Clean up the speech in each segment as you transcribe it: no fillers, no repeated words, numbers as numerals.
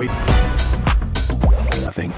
Wait. Nothing.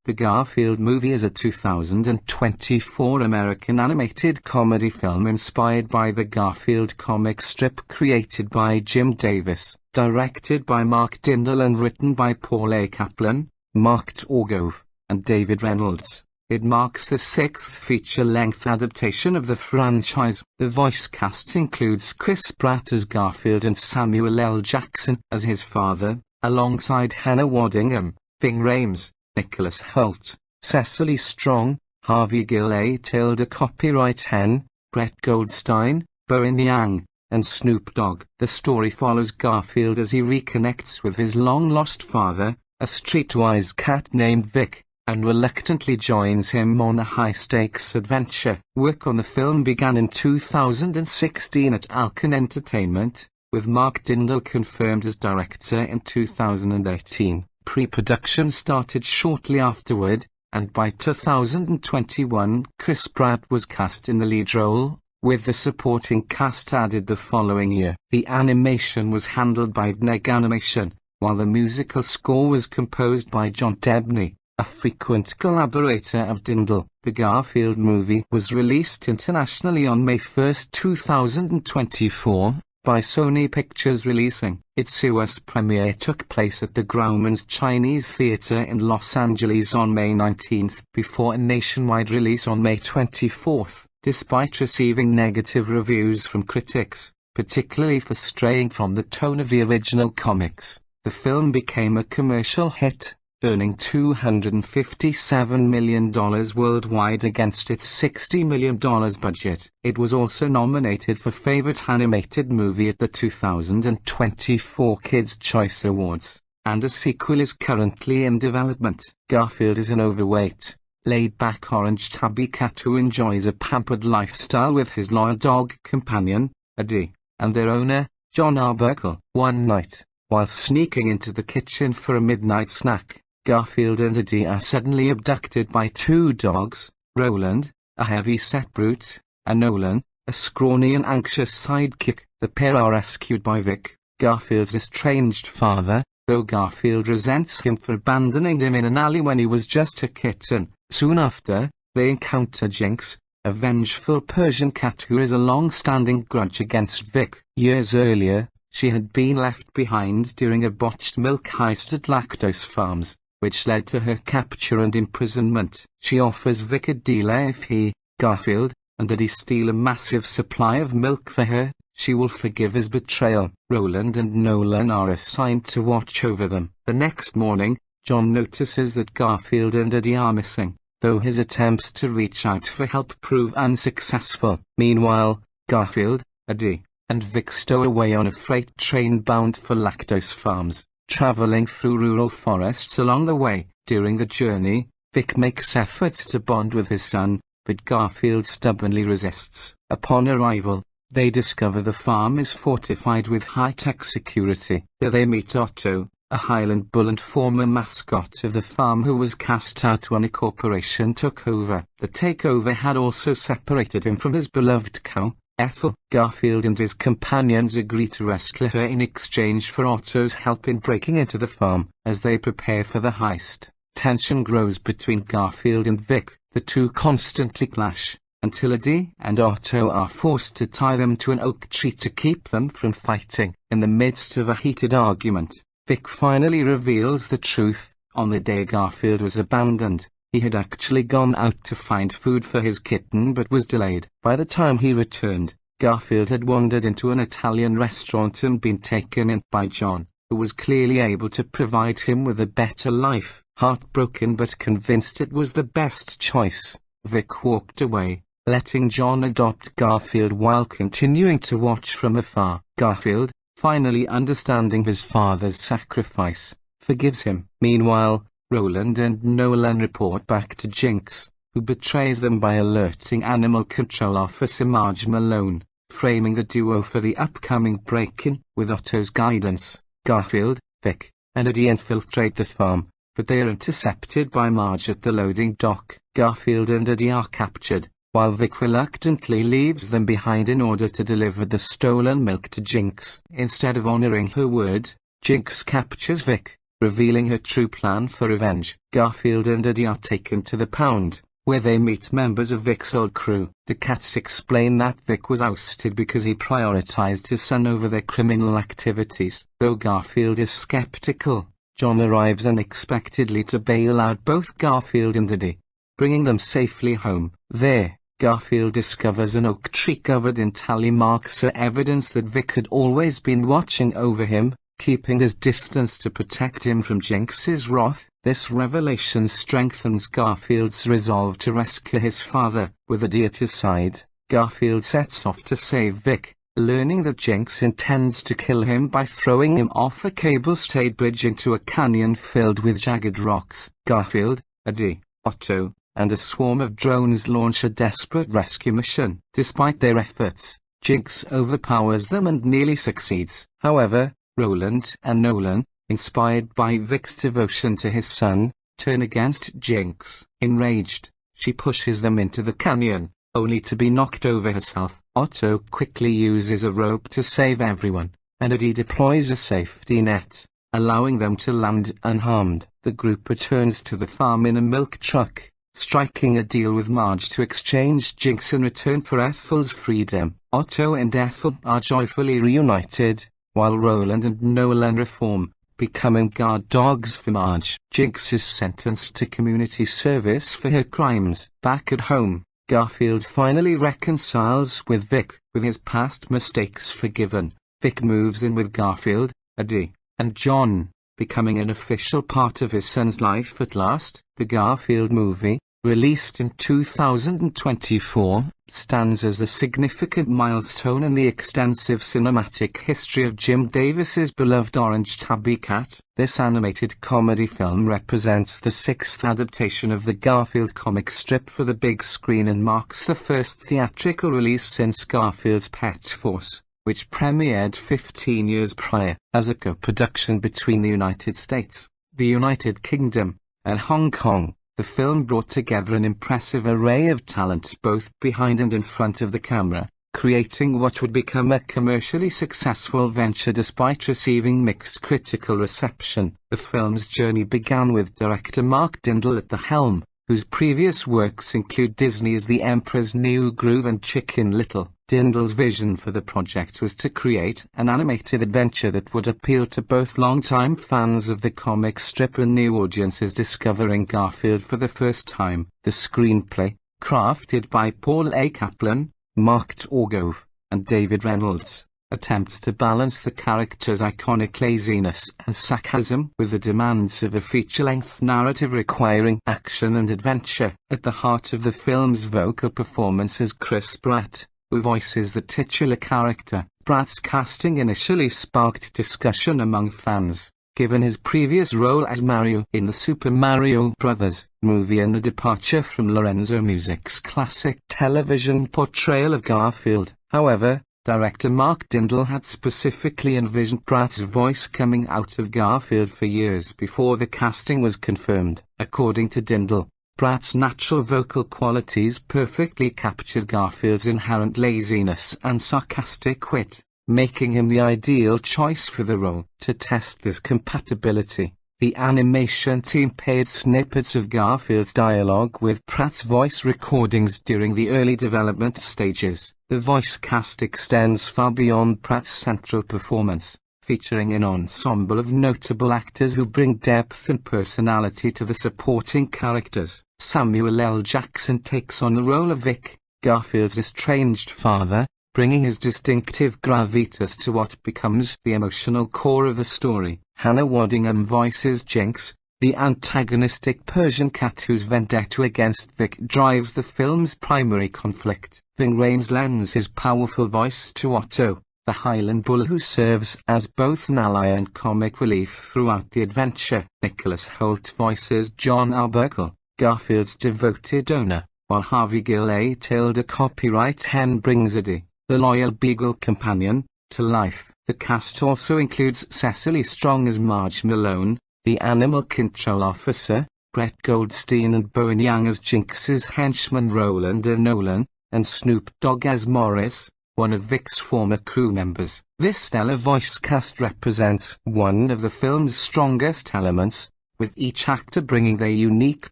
The Garfield movie is a 2024 American animated comedy film inspired by the Garfield comic strip created by Jim Davis, directed by Mark Dindal and written by Paul A. Kaplan, Mark Torgove, and David Reynolds. It marks the sixth feature-length adaptation of the franchise. The voice cast includes Chris Pratt as Garfield and Samuel L. Jackson as his father, alongside Hannah Waddingham, Ving Rhames, Nicholas Hoult, Cecily Strong, Harvey Gillay, Tilda Copyright Hen, Brett Goldstein, Bowen Yang, and Snoop Dogg. The story follows Garfield as he reconnects with his long-lost father, a streetwise cat named Vic, and reluctantly joins him on a high-stakes adventure. Work on the film began in 2016 at Alcon Entertainment, with Mark Dindal confirmed as director in 2018. Pre-production started shortly afterward, and by 2021 Chris Pratt was cast in the lead role, with the supporting cast added the following year. The animation was handled by Neg Animation, while the musical score was composed by John Debney, a frequent collaborator of Dindal. The Garfield movie was released internationally on May 1, 2024, by Sony Pictures Releasing. Its US premiere took place at the Grauman's Chinese Theatre in Los Angeles on May 19, before a nationwide release on May 24. Despite receiving negative reviews from critics, particularly for straying from the tone of the original comics, the film became a commercial hit, earning $257 million worldwide against its $60 million budget. It was also nominated for Favorite Animated Movie at the 2024 Kids' Choice Awards, and a sequel is currently in development. Garfield is an overweight, laid-back orange tabby cat who enjoys a pampered lifestyle with his loyal dog companion, Eddie, and their owner, John Arbuckle. One night, while sneaking into the kitchen for a midnight snack, Garfield and Eddie are suddenly abducted by two dogs, Roland, a heavy-set brute, and Nolan, a scrawny and anxious sidekick. The pair are rescued by Vic, Garfield's estranged father, though Garfield resents him for abandoning him in an alley when he was just a kitten. Soon after, they encounter Jinx, a vengeful Persian cat who has a long-standing grudge against Vic. Years earlier, she had been left behind during a botched milk heist at Lactose Farms, which led to her capture and imprisonment. She offers Vic a deal: if he, Garfield, and Eddie steal a massive supply of milk for her, she will forgive his betrayal. Roland and Nolan are assigned to watch over them. The next morning, John notices that Garfield and Eddie are missing, though his attempts to reach out for help prove unsuccessful. Meanwhile, Garfield, Eddie, and Vic stow away on a freight train bound for Lactose Farms. traveling through rural forests along the way. During the journey, Vic makes efforts to bond with his son, but Garfield stubbornly resists. Upon arrival, they discover the farm is fortified with high-tech security. There they meet Otto, a Highland bull and former mascot of the farm who was cast out when a corporation took over. The takeover had also separated him from his beloved cow, Ethel. Garfield and his companions agree to rescue her in exchange for Otto's help in breaking into the farm. As they prepare for the heist, tension grows between Garfield and Vic. The two constantly clash, until Eddie and Otto are forced to tie them to an oak tree to keep them from fighting. In the midst of a heated argument, Vic finally reveals the truth. On the day Garfield was abandoned, he had actually gone out to find food for his kitten but was delayed. By the time he returned, Garfield had wandered into an Italian restaurant and been taken in by John, who was clearly able to provide him with a better life. Heartbroken but convinced it was the best choice, Vic walked away, letting John adopt Garfield while continuing to watch from afar. Garfield, finally understanding his father's sacrifice, forgives him. Meanwhile, Roland and Nolan report back to Jinx, who betrays them by alerting Animal Control Officer Marge Malone, framing the duo for the upcoming break-in. With Otto's guidance, Garfield, Vic, and Eddie infiltrate the farm, but they are intercepted by Marge at the loading dock. Garfield and Eddie are captured, while Vic reluctantly leaves them behind in order to deliver the stolen milk to Jinx. Instead of honoring her word, Jinx captures Vic, revealing her true plan for revenge. Garfield and Eddie are taken to the pound, where they meet members of Vic's old crew. The cats explain that Vic was ousted because he prioritized his son over their criminal activities. Though Garfield is skeptical, John arrives unexpectedly to bail out both Garfield and Eddie, bringing them safely home. There, Garfield discovers an oak tree covered in tally marks, evidence that Vic had always been watching over him, keeping his distance to protect him from Jinx's wrath. This revelation strengthens Garfield's resolve to rescue his father. With Eddie at his side, Garfield sets off to save Vic, learning that Jinx intends to kill him by throwing him off a cable-stayed bridge into a canyon filled with jagged rocks. Garfield, Eddie, Otto, and a swarm of drones launch a desperate rescue mission. Despite their efforts, Jinx overpowers them and nearly succeeds. However, Roland and Nolan, inspired by Vic's devotion to his son, turn against Jinx. Enraged, she pushes them into the canyon, only to be knocked over herself. Otto quickly uses a rope to save everyone, and Eddie deploys a safety net, allowing them to land unharmed. The group returns to the farm in a milk truck, striking a deal with Marge to exchange Jinx in return for Ethel's freedom. Otto and Ethel are joyfully reunited, while Roland and Nolan reform, becoming guard dogs for Marge. Jinx is sentenced to community service for her crimes. Back at home, Garfield finally reconciles with Vic. With his past mistakes forgiven, Vic moves in with Garfield, Eddie, and John, becoming an official part of his son's life at last. The Garfield movie, released in 2024, stands as a significant milestone in the extensive cinematic history of Jim Davis's beloved Orange Tabby Cat. This animated comedy film represents the sixth adaptation of the Garfield comic strip for the big screen and marks the first theatrical release since Garfield's Pet Force, which premiered 15 years prior. As a co-production between the United States, the United Kingdom, and Hong Kong, the film brought together an impressive array of talent both behind and in front of the camera, creating what would become a commercially successful venture despite receiving mixed critical reception. The film's journey began with director Mark Dindal at the helm, whose previous works include Disney's The Emperor's New Groove and Chicken Little. Dindal's vision for the project was to create an animated adventure that would appeal to both longtime fans of the comic strip and new audiences discovering Garfield for the first time. The screenplay, crafted by Paul A. Kaplan, Mark Torgove, and David Reynolds, attempts to balance the character's iconic laziness and sarcasm with the demands of a feature-length narrative requiring action and adventure. At the heart of the film's vocal performance is Chris Pratt, who voices the titular character. Pratt's casting initially sparked discussion among fans, given his previous role as Mario in the Super Mario Bros. Movie and the departure from Lorenzo Music's classic television portrayal of Garfield. However, director Mark Dindal had specifically envisioned Pratt's voice coming out of Garfield for years before the casting was confirmed. According to Dindal, Pratt's natural vocal qualities perfectly captured Garfield's inherent laziness and sarcastic wit, making him the ideal choice for the role. To test this compatibility, the animation team paired snippets of Garfield's dialogue with Pratt's voice recordings during the early development stages. The voice cast extends far beyond Pratt's central performance, featuring an ensemble of notable actors who bring depth and personality to the supporting characters. Samuel L. Jackson takes on the role of Vic, Garfield's estranged father, bringing his distinctive gravitas to what becomes the emotional core of the story. Hannah Waddingham voices Jinx, the antagonistic Persian cat whose vendetta against Vic drives the film's primary conflict. Ving Rhames lends his powerful voice to Otto, the Highland bull who serves as both an ally and comic relief throughout the adventure. Nicholas Hoult voices John Arbuckle, Garfield's devoted owner, while Harvey Gillay Tilda copyright hen brings Eddie, the loyal beagle companion, to life. The cast also includes Cecily Strong as Marge Malone, the animal control officer, Brett Goldstein and Bowen Yang as Jinx's henchman Roland Nolan, and Snoop Dogg as Morris, one of Vic's former crew members. This stellar voice cast represents one of the film's strongest elements, with each actor bringing their unique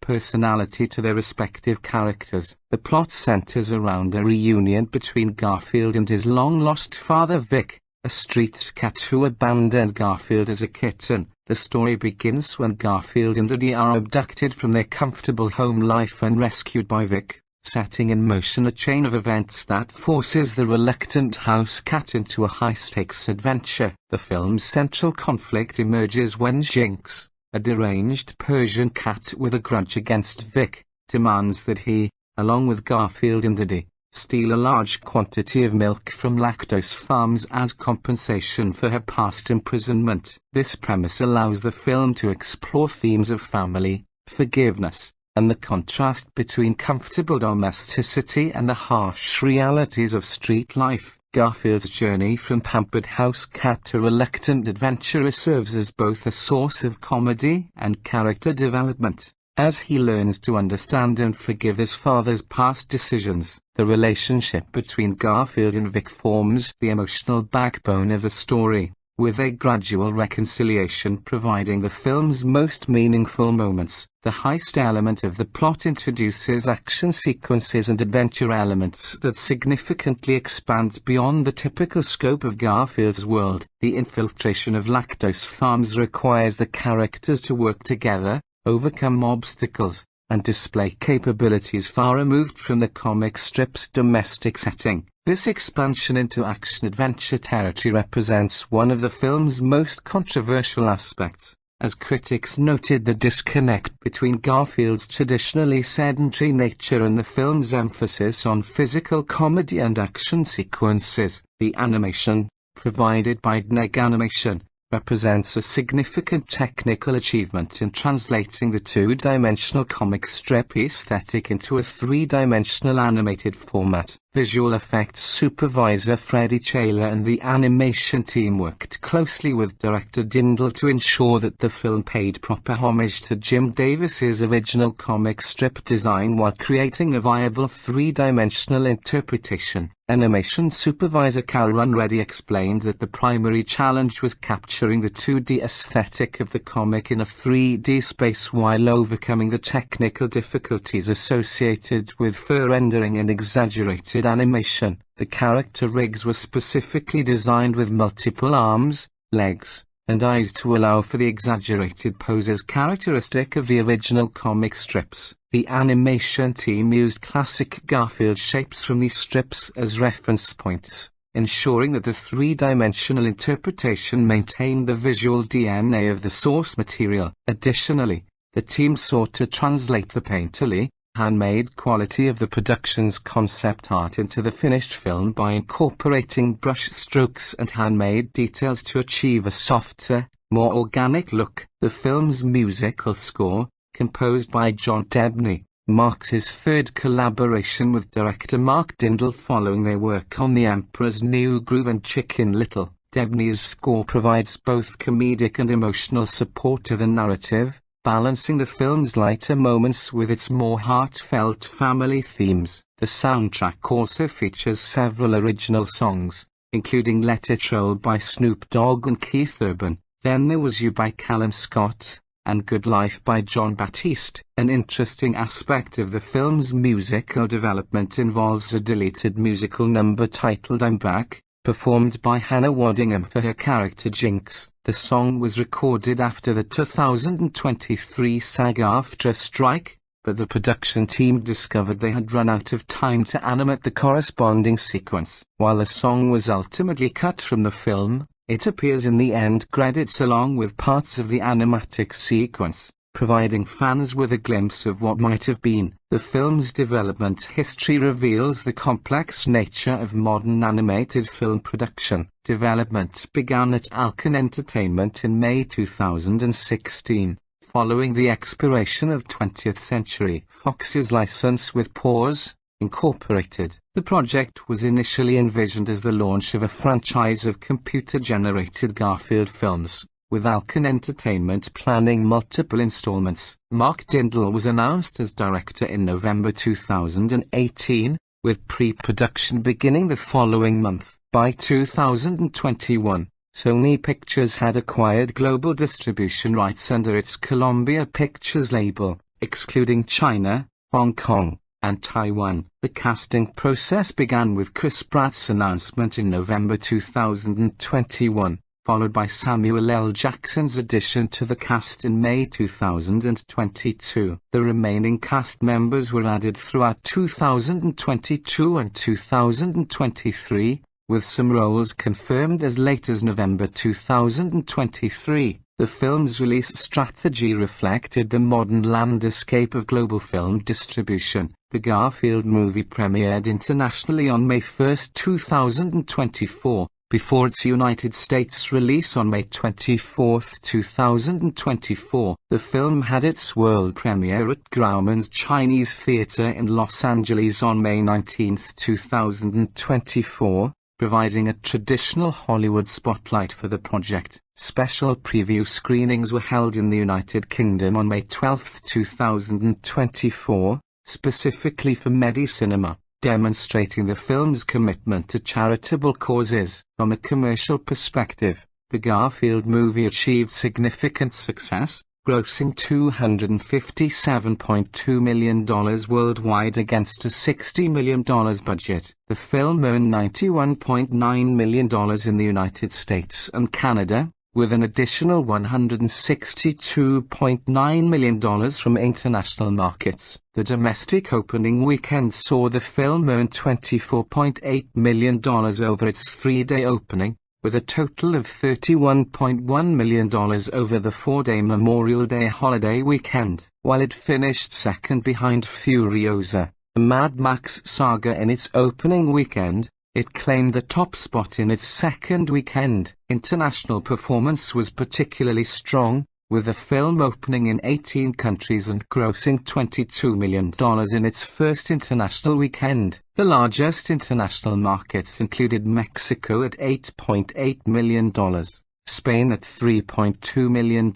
personality to their respective characters. The plot centers around a reunion between Garfield and his long-lost father Vic, a street cat who abandoned Garfield as a kitten. The story begins when Garfield and Eddie are abducted from their comfortable home life and rescued by Vic, setting in motion a chain of events that forces the reluctant house cat into a high-stakes adventure. The film's central conflict emerges when Jinx, a deranged Persian cat with a grudge against Vic, demands that he, along with Garfield and Eddie, steal a large quantity of milk from lactose farms as compensation for her past imprisonment. This premise allows the film to explore themes of family, forgiveness, and the contrast between comfortable domesticity and the harsh realities of street life. Garfield's journey from pampered house cat to reluctant adventurer serves as both a source of comedy and character development, as he learns to understand and forgive his father's past decisions. The relationship between Garfield and Vic forms the emotional backbone of the story, with a gradual reconciliation providing the film's most meaningful moments. The heist element of the plot introduces action sequences and adventure elements that significantly expand beyond the typical scope of Garfield's world. The infiltration of lactose farms requires the characters to work together, overcome obstacles, and display capabilities far removed from the comic strip's domestic setting. This expansion into action-adventure territory represents one of the film's most controversial aspects, as critics noted the disconnect between Garfield's traditionally sedentary nature and the film's emphasis on physical comedy and action sequences. The animation, provided by DNEG Animation, represents a significant technical achievement in translating the two-dimensional comic strip aesthetic into a three-dimensional animated format. Visual effects supervisor Freddie Chaler and the animation team worked closely with director Dindal to ensure that the film paid proper homage to Jim Davis's original comic strip design while creating a viable three-dimensional interpretation. Animation supervisor Calran Reddy explained that the primary challenge was capturing the 2D aesthetic of the comic in a 3D space while overcoming the technical difficulties associated with fur rendering and exaggerated animation. The character rigs were specifically designed with multiple arms, legs, and eyes to allow for the exaggerated poses characteristic of the original comic strips. The animation team used classic Garfield shapes from these strips as reference points, ensuring that the three-dimensional interpretation maintained the visual DNA of the source material. Additionally, the team sought to translate the painterly, handmade quality of the production's concept art into the finished film by incorporating brush strokes and handmade details to achieve a softer, more organic look. The film's musical score, composed by John Debney, marks his third collaboration with director Mark Dindal following their work on The Emperor's New Groove and Chicken Little. Debney's score provides both comedic and emotional support to the narrative, balancing the film's lighter moments with its more heartfelt family themes. The soundtrack also features several original songs, including Let It Roll by Snoop Dogg and Keith Urban, Then There Was You by Callum Scott, and Good Life by John Batiste. An interesting aspect of the film's musical development involves a deleted musical number titled I'm Back, performed by Hannah Waddingham for her character Jinx. The song was recorded after the 2023 SAG-AFTRA strike, but the production team discovered they had run out of time to animate the corresponding sequence. While the song was ultimately cut from the film, it appears in the end credits along with parts of the animatic sequence, providing fans with a glimpse of what might have been. The film's development history reveals the complex nature of modern animated film production. Development began at Alcon Entertainment in May 2016, following the expiration of 20th Century Fox's license with Paws Incorporated. The project was initially envisioned as the launch of a franchise of computer-generated Garfield films, with Alcon Entertainment planning multiple installments. Mark Dindal was announced as director in November 2018, with pre-production beginning the following month. By 2021, Sony Pictures had acquired global distribution rights under its Columbia Pictures label, excluding China, Hong Kong, and Taiwan. The casting process began with Chris Pratt's announcement in November 2021. Followed by Samuel L. Jackson's addition to the cast in May 2022. The remaining cast members were added throughout 2022 and 2023, with some roles confirmed as late as November 2023. The film's release strategy reflected the modern landscape of global film distribution. The Garfield movie premiered internationally on May 1, 2024. Before its United States release on May 24, 2024, the film had its world premiere at Grauman's Chinese Theatre in Los Angeles on May 19, 2024, providing a traditional Hollywood spotlight for the project. Special preview screenings were held in the United Kingdom on May 12, 2024, specifically for MediCinema, demonstrating the film's commitment to charitable causes. From a commercial perspective, the Garfield movie achieved significant success, grossing $257.2 million worldwide against a $60 million budget. The film earned $91.9 million in the United States and Canada, with an additional $162.9 million from international markets. The domestic opening weekend saw the film earn $24.8 million over its three-day opening, with a total of $31.1 million over the four-day Memorial Day holiday weekend. While it finished second behind Furiosa, a Mad Max saga in its opening weekend, it claimed the top spot in its second weekend. International performance was particularly strong, with the film opening in 18 countries and grossing $22 million in its first international weekend. The largest international markets included Mexico at $8.8 million, Spain at $3.2 million,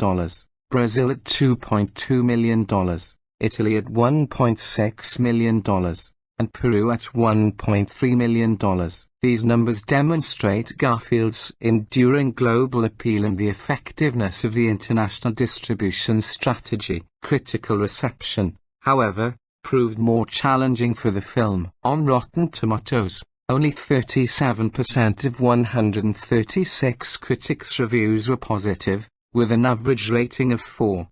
Brazil at $2.2 million, Italy at $1.6 million, and Peru at $1.3 million. These numbers demonstrate Garfield's enduring global appeal and the effectiveness of the international distribution strategy. Critical reception, however, proved more challenging for the film. On Rotten Tomatoes, only 37% of 136 critics' reviews were positive, with an average rating of 4.8.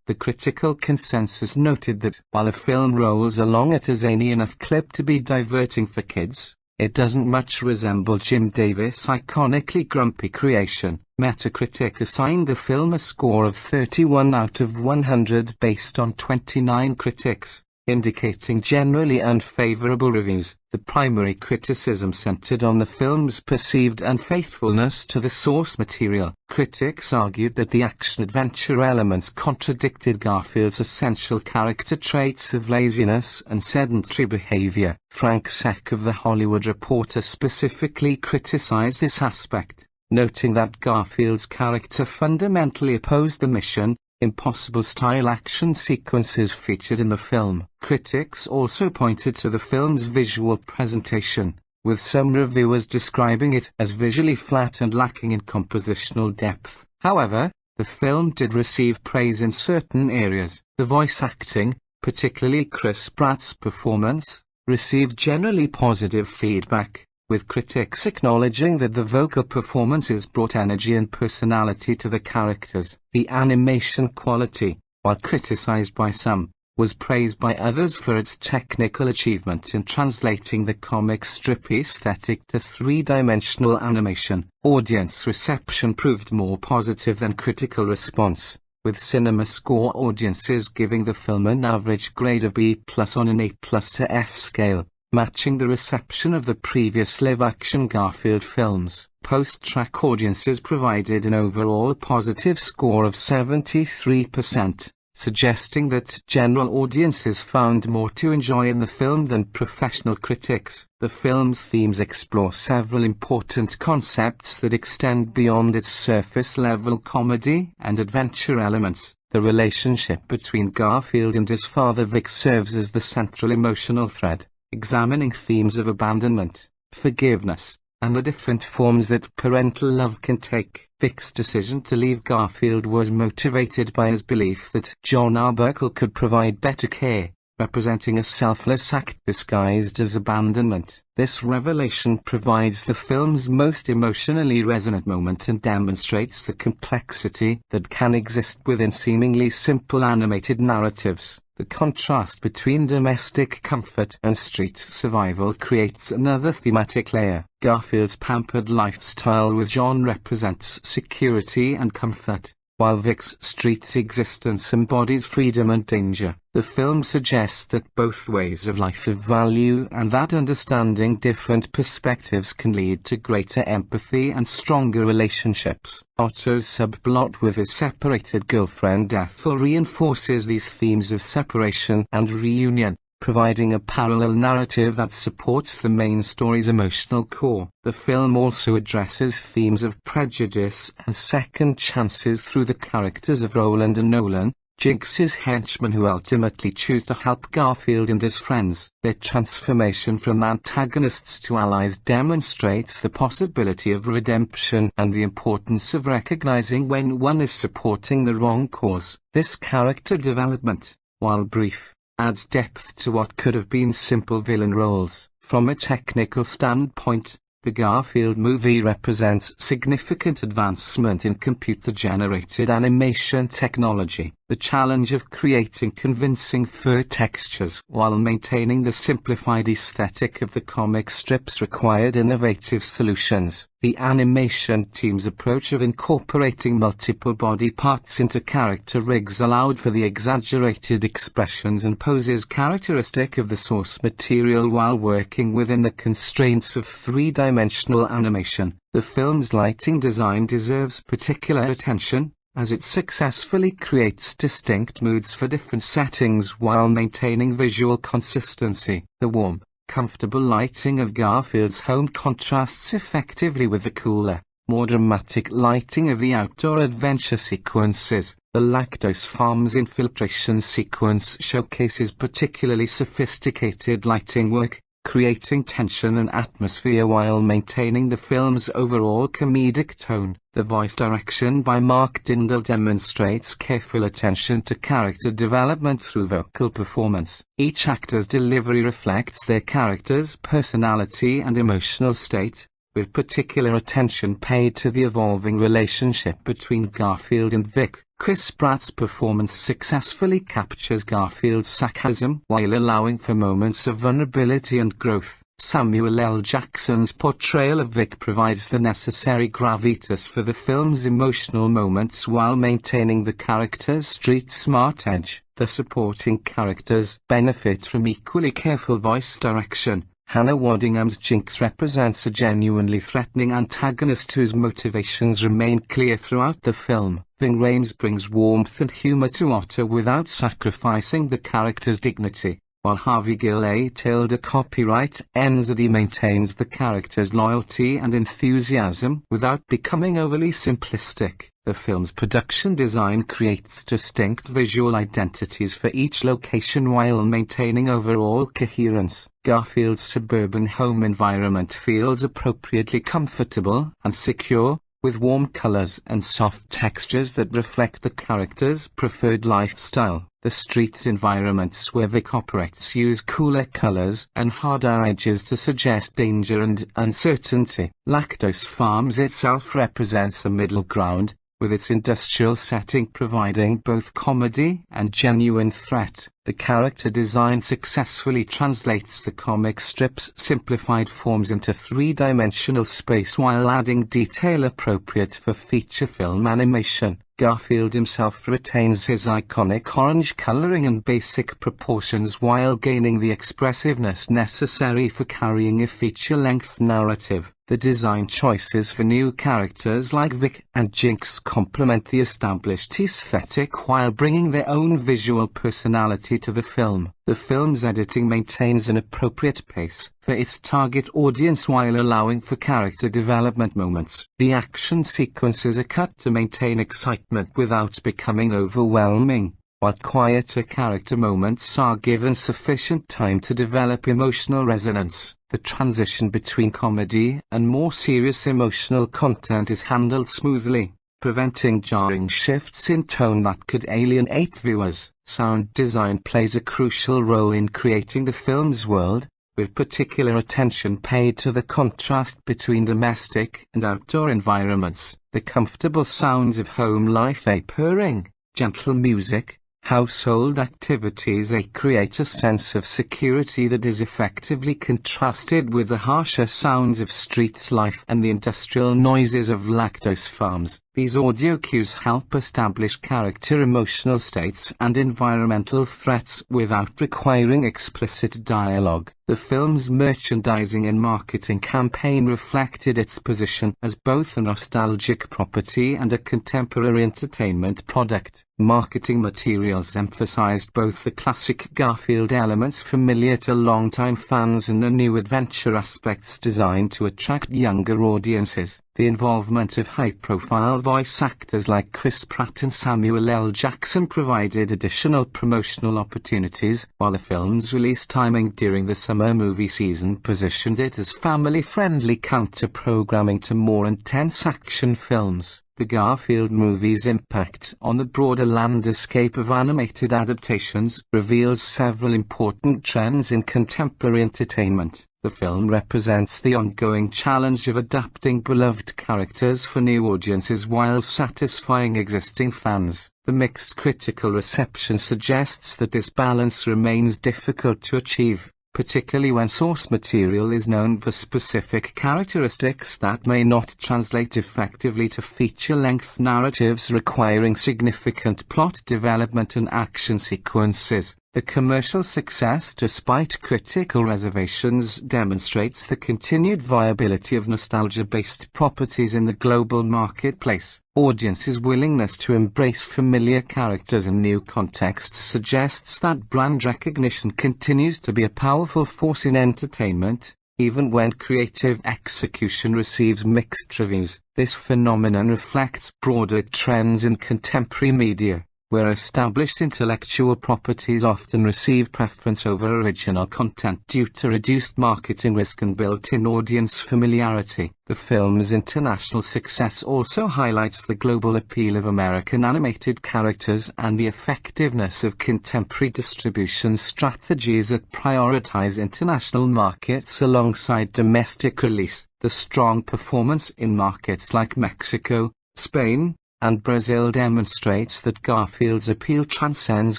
The critical consensus noted that, while a film rolls along at a zany enough clip to be diverting for kids, it doesn't much resemble Jim Davis' iconically grumpy creation. Metacritic assigned the film a score of 31 out of 100 based on 29 critics, indicating generally unfavorable reviews. The primary criticism centered on the film's perceived unfaithfulness to the source material. Critics argued that the action-adventure elements contradicted Garfield's essential character traits of laziness and sedentary behavior. Frank Seck of The Hollywood Reporter specifically criticized this aspect, noting that Garfield's character fundamentally opposed the mission impossible-style action sequences featured in the film. Critics also pointed to the film's visual presentation, with some reviewers describing it as visually flat and lacking in compositional depth. However, the film did receive praise in certain areas. The voice acting, particularly Chris Pratt's performance, received generally positive feedback, with critics acknowledging that the vocal performances brought energy and personality to the characters. The animation quality, while criticized by some, was praised by others for its technical achievement in translating the comic strip aesthetic to three-dimensional animation. Audience reception proved more positive than critical response, with CinemaScore audiences giving the film an average grade of B+ on an A+ to F scale, matching the reception of the previous live-action Garfield films. Post-track audiences provided an overall positive score of 73%, suggesting that general audiences found more to enjoy in the film than professional critics. The film's themes explore several important concepts that extend beyond its surface-level comedy and adventure elements. The relationship between Garfield and his father Vic serves as the central emotional thread, examining themes of abandonment, forgiveness, and the different forms that parental love can take. Vic's decision to leave Garfield was motivated by his belief that John Arbuckle could provide better care, representing a selfless act disguised as abandonment. This revelation provides the film's most emotionally resonant moment and demonstrates the complexity that can exist within seemingly simple animated narratives. The contrast between domestic comfort and street survival creates another thematic layer. Garfield's pampered lifestyle with John represents security and comfort, while Vic's street existence embodies freedom and danger. The film suggests that both ways of life have value and that understanding different perspectives can lead to greater empathy and stronger relationships. Otto's subplot with his separated girlfriend Ethel reinforces these themes of separation and reunion, providing a parallel narrative that supports the main story's emotional core. The film also addresses themes of prejudice and second chances through the characters of Roland and Nolan, Jinx's henchmen who ultimately choose to help Garfield and his friends. Their transformation from antagonists to allies demonstrates the possibility of redemption and the importance of recognizing when one is supporting the wrong cause. This character development, while brief, adds depth to what could have been simple villain roles. From a technical standpoint, the Garfield movie represents significant advancement in computer-generated animation technology. The challenge of creating convincing fur textures while maintaining the simplified aesthetic of the comic strips required innovative solutions. The animation team's approach of incorporating multiple body parts into character rigs allowed for the exaggerated expressions and poses characteristic of the source material while working within the constraints of three-dimensional animation. The film's lighting design deserves particular attention, as it successfully creates distinct moods for different settings while maintaining visual consistency. The warm, comfortable lighting of Garfield's home contrasts effectively with the cooler, more dramatic lighting of the outdoor adventure sequences. The Lactose Farm's infiltration sequence showcases particularly sophisticated lighting work, creating tension and atmosphere while maintaining the film's overall comedic tone. The voice direction by Mark Dindal demonstrates careful attention to character development through vocal performance. Each actor's delivery reflects their character's personality and emotional state, with particular attention paid to the evolving relationship between Garfield and Vic. Chris Pratt's performance successfully captures Garfield's sarcasm while allowing for moments of vulnerability and growth. Samuel L. Jackson's portrayal of Vic provides the necessary gravitas for the film's emotional moments while maintaining the character's street-smart edge. The supporting characters benefit from equally careful voice direction. Hannah Waddingham's Jinx represents a genuinely threatening antagonist whose motivations remain clear throughout the film. Ving Rhames brings warmth and humor to Otto without sacrificing the character's dignity, while Harvey Gillay Tilda copyright Enzadi maintains the character's loyalty and enthusiasm without becoming overly simplistic. The film's production design creates distinct visual identities for each location while maintaining overall coherence. Garfield's suburban home environment feels appropriately comfortable and secure, with warm colors and soft textures that reflect the character's preferred lifestyle. The street environments where Vic operates use cooler colors and harder edges to suggest danger and uncertainty. Lactose Farms itself represents a middle ground, with its industrial setting providing both comedy and genuine threat. The character design successfully translates the comic strip's simplified forms into three-dimensional space while adding detail appropriate for feature film animation. Garfield himself retains his iconic orange coloring and basic proportions while gaining the expressiveness necessary for carrying a feature-length narrative. The design choices for new characters like Vic and Jinx complement the established aesthetic while bringing their own visual personality to the film. The film's editing maintains an appropriate pace for its target audience while allowing for character development moments. The action sequences are cut to maintain excitement without becoming overwhelming, while quieter character moments are given sufficient time to develop emotional resonance. The transition between comedy and more serious emotional content is handled smoothly, preventing jarring shifts in tone that could alienate viewers. Sound design plays a crucial role in creating the film's world, with particular attention paid to the contrast between domestic and outdoor environments. The comfortable sounds of home life, a purring, gentle music, household activities create a sense of security that is effectively contrasted with the harsher sounds of street life and the industrial noises of Lactose Farms. These audio cues help establish character emotional states and environmental threats without requiring explicit dialogue. The film's merchandising and marketing campaign reflected its position as both a nostalgic property and a contemporary entertainment product. Marketing materials emphasized both the classic Garfield elements familiar to longtime fans and the new adventure aspects designed to attract younger audiences. The involvement of high-profile voice actors like Chris Pratt and Samuel L. Jackson provided additional promotional opportunities, while the film's release timing during the summer movie season positioned it as family-friendly counter-programming to more intense action films. The Garfield movie's impact on the broader landscape of animated adaptations reveals several important trends in contemporary entertainment. The film represents the ongoing challenge of adapting beloved characters for new audiences while satisfying existing fans. The mixed critical reception suggests that this balance remains difficult to achieve, particularly when source material is known for specific characteristics that may not translate effectively to feature-length narratives requiring significant plot development and action sequences. The commercial success, despite critical reservations, demonstrates the continued viability of nostalgia-based properties in the global marketplace. Audiences' willingness to embrace familiar characters in new contexts suggests that brand recognition continues to be a powerful force in entertainment, even when creative execution receives mixed reviews. This phenomenon reflects broader trends in contemporary media, where established intellectual properties often receive preference over original content due to reduced marketing risk and built-in audience familiarity. The film's international success also highlights the global appeal of American animated characters and the effectiveness of contemporary distribution strategies that prioritize international markets alongside domestic release. The strong performance in markets like Mexico, Spain, and Brazil demonstrates that Garfield's appeal transcends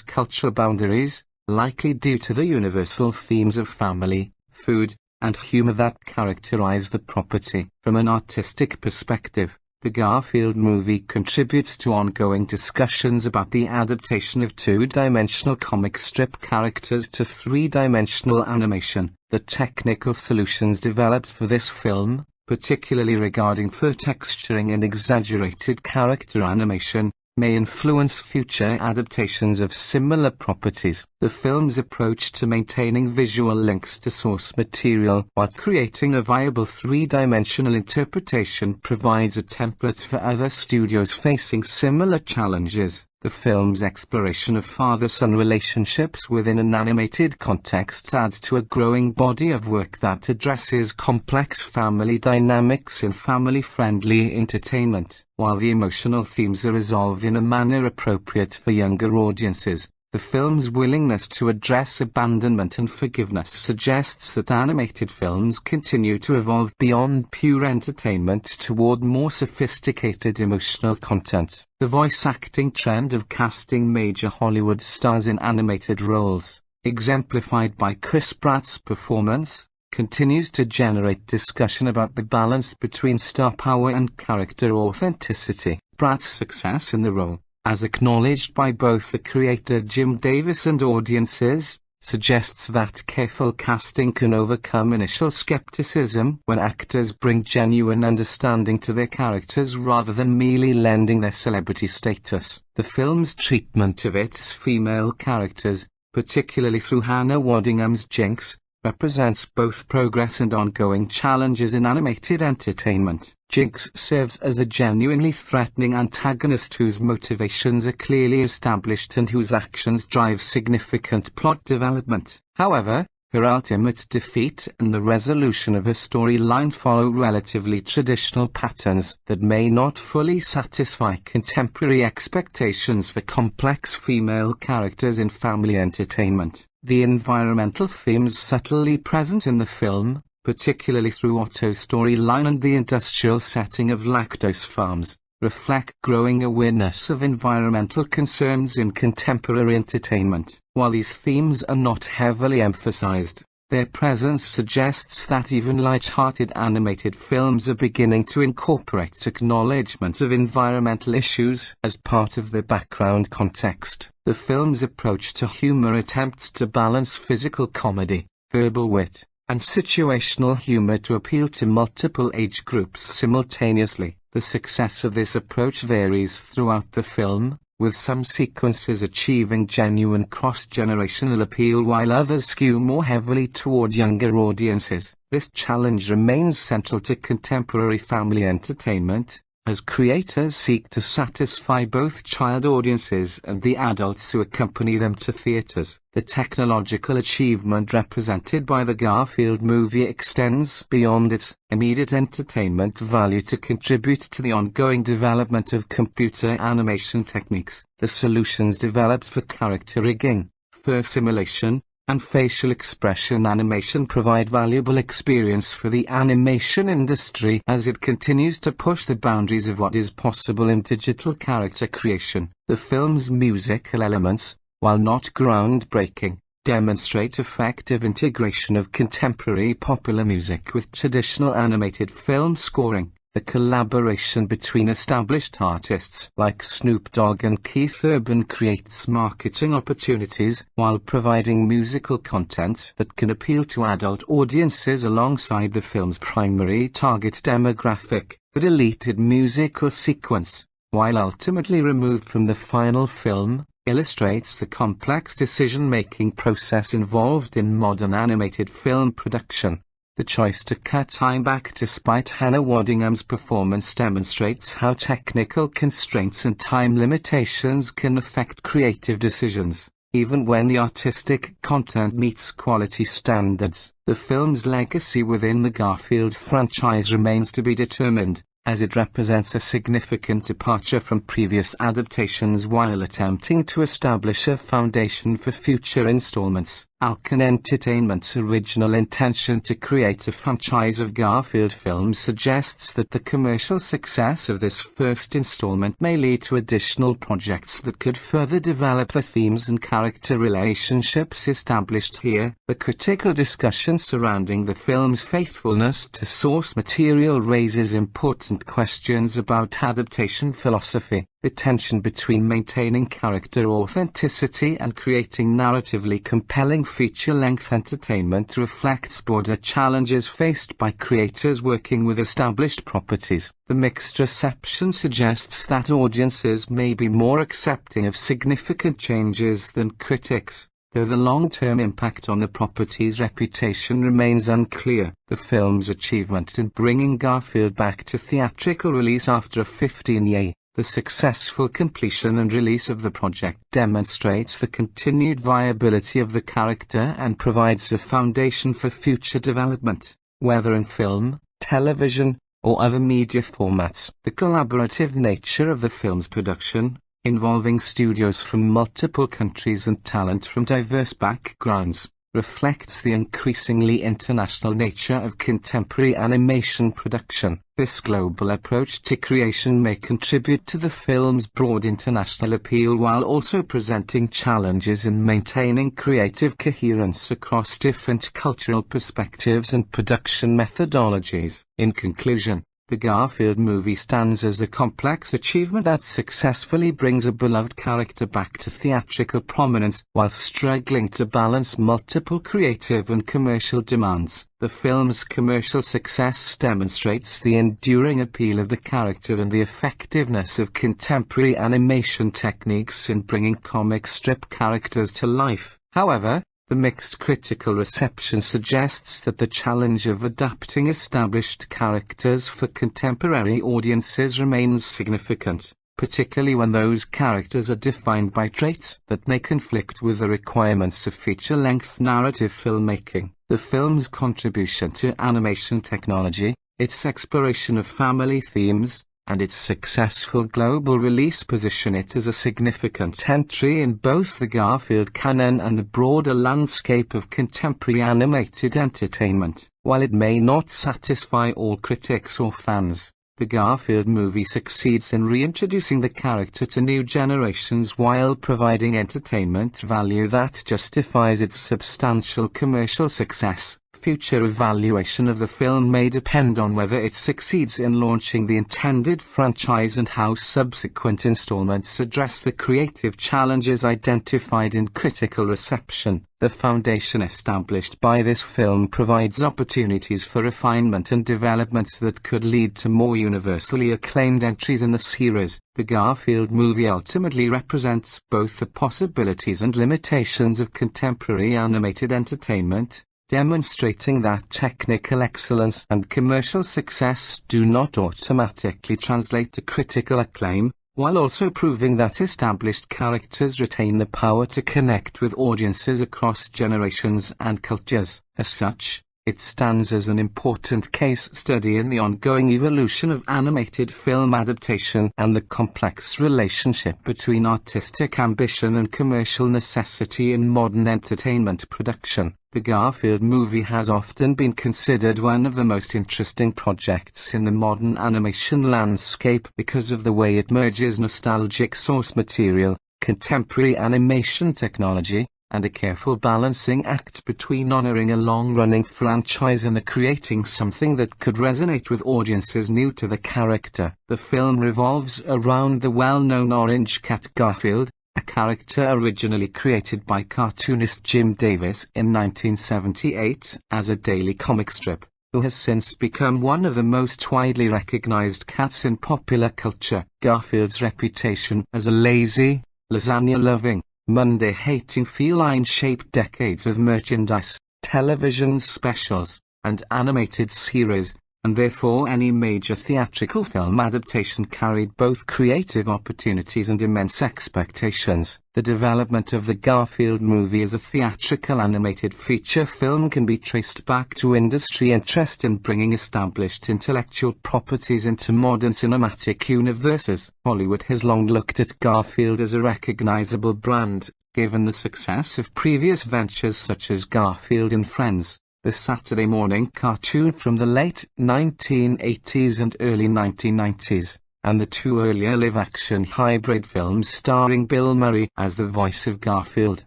cultural boundaries, likely due to the universal themes of family, food, and humor that characterize the property. From an artistic perspective, the Garfield movie contributes to ongoing discussions about the adaptation of two-dimensional comic strip characters to three-dimensional animation. The technical solutions developed for this film, particularly regarding fur texturing and exaggerated character animation, may influence future adaptations of similar properties. The film's approach to maintaining visual links to source material while creating a viable three-dimensional interpretation provides a template for other studios facing similar challenges. The film's exploration of father-son relationships within an animated context adds to a growing body of work that addresses complex family dynamics in family-friendly entertainment. While the emotional themes are resolved in a manner appropriate for younger audiences, the film's willingness to address abandonment and forgiveness suggests that animated films continue to evolve beyond pure entertainment toward more sophisticated emotional content. The voice acting trend of casting major Hollywood stars in animated roles, exemplified by Chris Pratt's performance, continues to generate discussion about the balance between star power and character authenticity. Pratt's success in the role, as acknowledged by both the creator Jim Davis and audiences, suggests that careful casting can overcome initial skepticism when actors bring genuine understanding to their characters rather than merely lending their celebrity status. The film's treatment of its female characters, particularly through Hannah Waddingham's Jinx, represents both progress and ongoing challenges in animated entertainment. Jinx serves as a genuinely threatening antagonist whose motivations are clearly established and whose actions drive significant plot development. However, her ultimate defeat and the resolution of her storyline follow relatively traditional patterns that may not fully satisfy contemporary expectations for complex female characters in family entertainment. The environmental themes subtly present in the film, particularly through Otto's storyline and the industrial setting of lactose farms, reflect growing awareness of environmental concerns in contemporary entertainment. While these themes are not heavily emphasized, their presence suggests that even light-hearted animated films are beginning to incorporate acknowledgement of environmental issues as part of their background context. The film's approach to humor attempts to balance physical comedy, verbal wit, and situational humor to appeal to multiple age groups simultaneously. The success of this approach varies throughout the film, with some sequences achieving genuine cross-generational appeal while others skew more heavily toward younger audiences. This challenge remains central to contemporary family entertainment, as creators seek to satisfy both child audiences and the adults who accompany them to theaters. The technological achievement represented by the Garfield movie extends beyond its immediate entertainment value to contribute to the ongoing development of computer animation techniques. The solutions developed for character rigging, fur simulation, and facial expression animation provide valuable experience for the animation industry as it continues to push the boundaries of what is possible in digital character creation. The film's musical elements, while not groundbreaking, demonstrate effective integration of contemporary popular music with traditional animated film scoring. The collaboration between established artists like Snoop Dogg and Keith Urban creates marketing opportunities while providing musical content that can appeal to adult audiences alongside the film's primary target demographic. The deleted musical sequence, while ultimately removed from the final film, illustrates the complex decision-making process involved in modern animated film production. The choice to cut time back despite Hannah Waddingham's performance demonstrates how technical constraints and time limitations can affect creative decisions, even when the artistic content meets quality standards. The film's legacy within the Garfield franchise remains to be determined, as it represents a significant departure from previous adaptations while attempting to establish a foundation for future installments. Alcan Entertainment's original intention to create a franchise of Garfield films suggests that the commercial success of this first installment may lead to additional projects that could further develop the themes and character relationships established here. The critical discussion surrounding the film's faithfulness to source material raises important questions about adaptation philosophy. The tension between maintaining character authenticity and creating narratively compelling feature-length entertainment reflects broader challenges faced by creators working with established properties. The mixed reception suggests that audiences may be more accepting of significant changes than critics, though the long-term impact on the property's reputation remains unclear. The film's achievement in bringing Garfield back to theatrical release after a 15-year The successful completion and release of the project demonstrates the continued viability of the character and provides a foundation for future development, whether in film, television, or other media formats. The collaborative nature of the film's production, involving studios from multiple countries and talent from diverse backgrounds, reflects the increasingly international nature of contemporary animation production. This global approach to creation may contribute to the film's broad international appeal while also presenting challenges in maintaining creative coherence across different cultural perspectives and production methodologies. In conclusion, the Garfield movie stands as a complex achievement that successfully brings a beloved character back to theatrical prominence while struggling to balance multiple creative and commercial demands. The film's commercial success demonstrates the enduring appeal of the character and the effectiveness of contemporary animation techniques in bringing comic strip characters to life. However, the mixed critical reception suggests that the challenge of adapting established characters for contemporary audiences remains significant, particularly when those characters are defined by traits that may conflict with the requirements of feature-length narrative filmmaking. The film's contribution to animation technology, its exploration of family themes, and its successful global release position it as a significant entry in both the Garfield canon and the broader landscape of contemporary animated entertainment. While it may not satisfy all critics or fans, the Garfield movie succeeds in reintroducing the character to new generations while providing entertainment value that justifies its substantial commercial success. Future evaluation of the film may depend on whether it succeeds in launching the intended franchise and how subsequent installments address the creative challenges identified in critical reception. The foundation established by this film provides opportunities for refinement and development that could lead to more universally acclaimed entries in the series. The Garfield movie ultimately represents both the possibilities and limitations of contemporary animated entertainment, demonstrating that technical excellence and commercial success do not automatically translate to critical acclaim, while also proving that established characters retain the power to connect with audiences across generations and cultures. As such, it stands as an important case study in the ongoing evolution of animated film adaptation and the complex relationship between artistic ambition and commercial necessity in modern entertainment production. The Garfield movie has often been considered one of the most interesting projects in the modern animation landscape because of the way it merges nostalgic source material, contemporary animation technology, and a careful balancing act between honoring a long-running franchise and creating something that could resonate with audiences new to the character. The film revolves around the well-known orange cat Garfield, a character originally created by cartoonist Jim Davis in 1978 as a daily comic strip, who has since become one of the most widely recognized cats in popular culture. Garfield's reputation as a lazy, lasagna-loving, Monday-hating feline shaped decades of merchandise, television specials, and animated series, and therefore any major theatrical film adaptation carried both creative opportunities and immense expectations. The development of the Garfield movie as a theatrical animated feature film can be traced back to industry interest in bringing established intellectual properties into modern cinematic universes. Hollywood has long looked at Garfield as a recognizable brand, given the success of previous ventures such as Garfield and Friends, the Saturday morning cartoon from the late 1980s and early 1990s, and the two earlier live-action hybrid films starring Bill Murray as the voice of Garfield.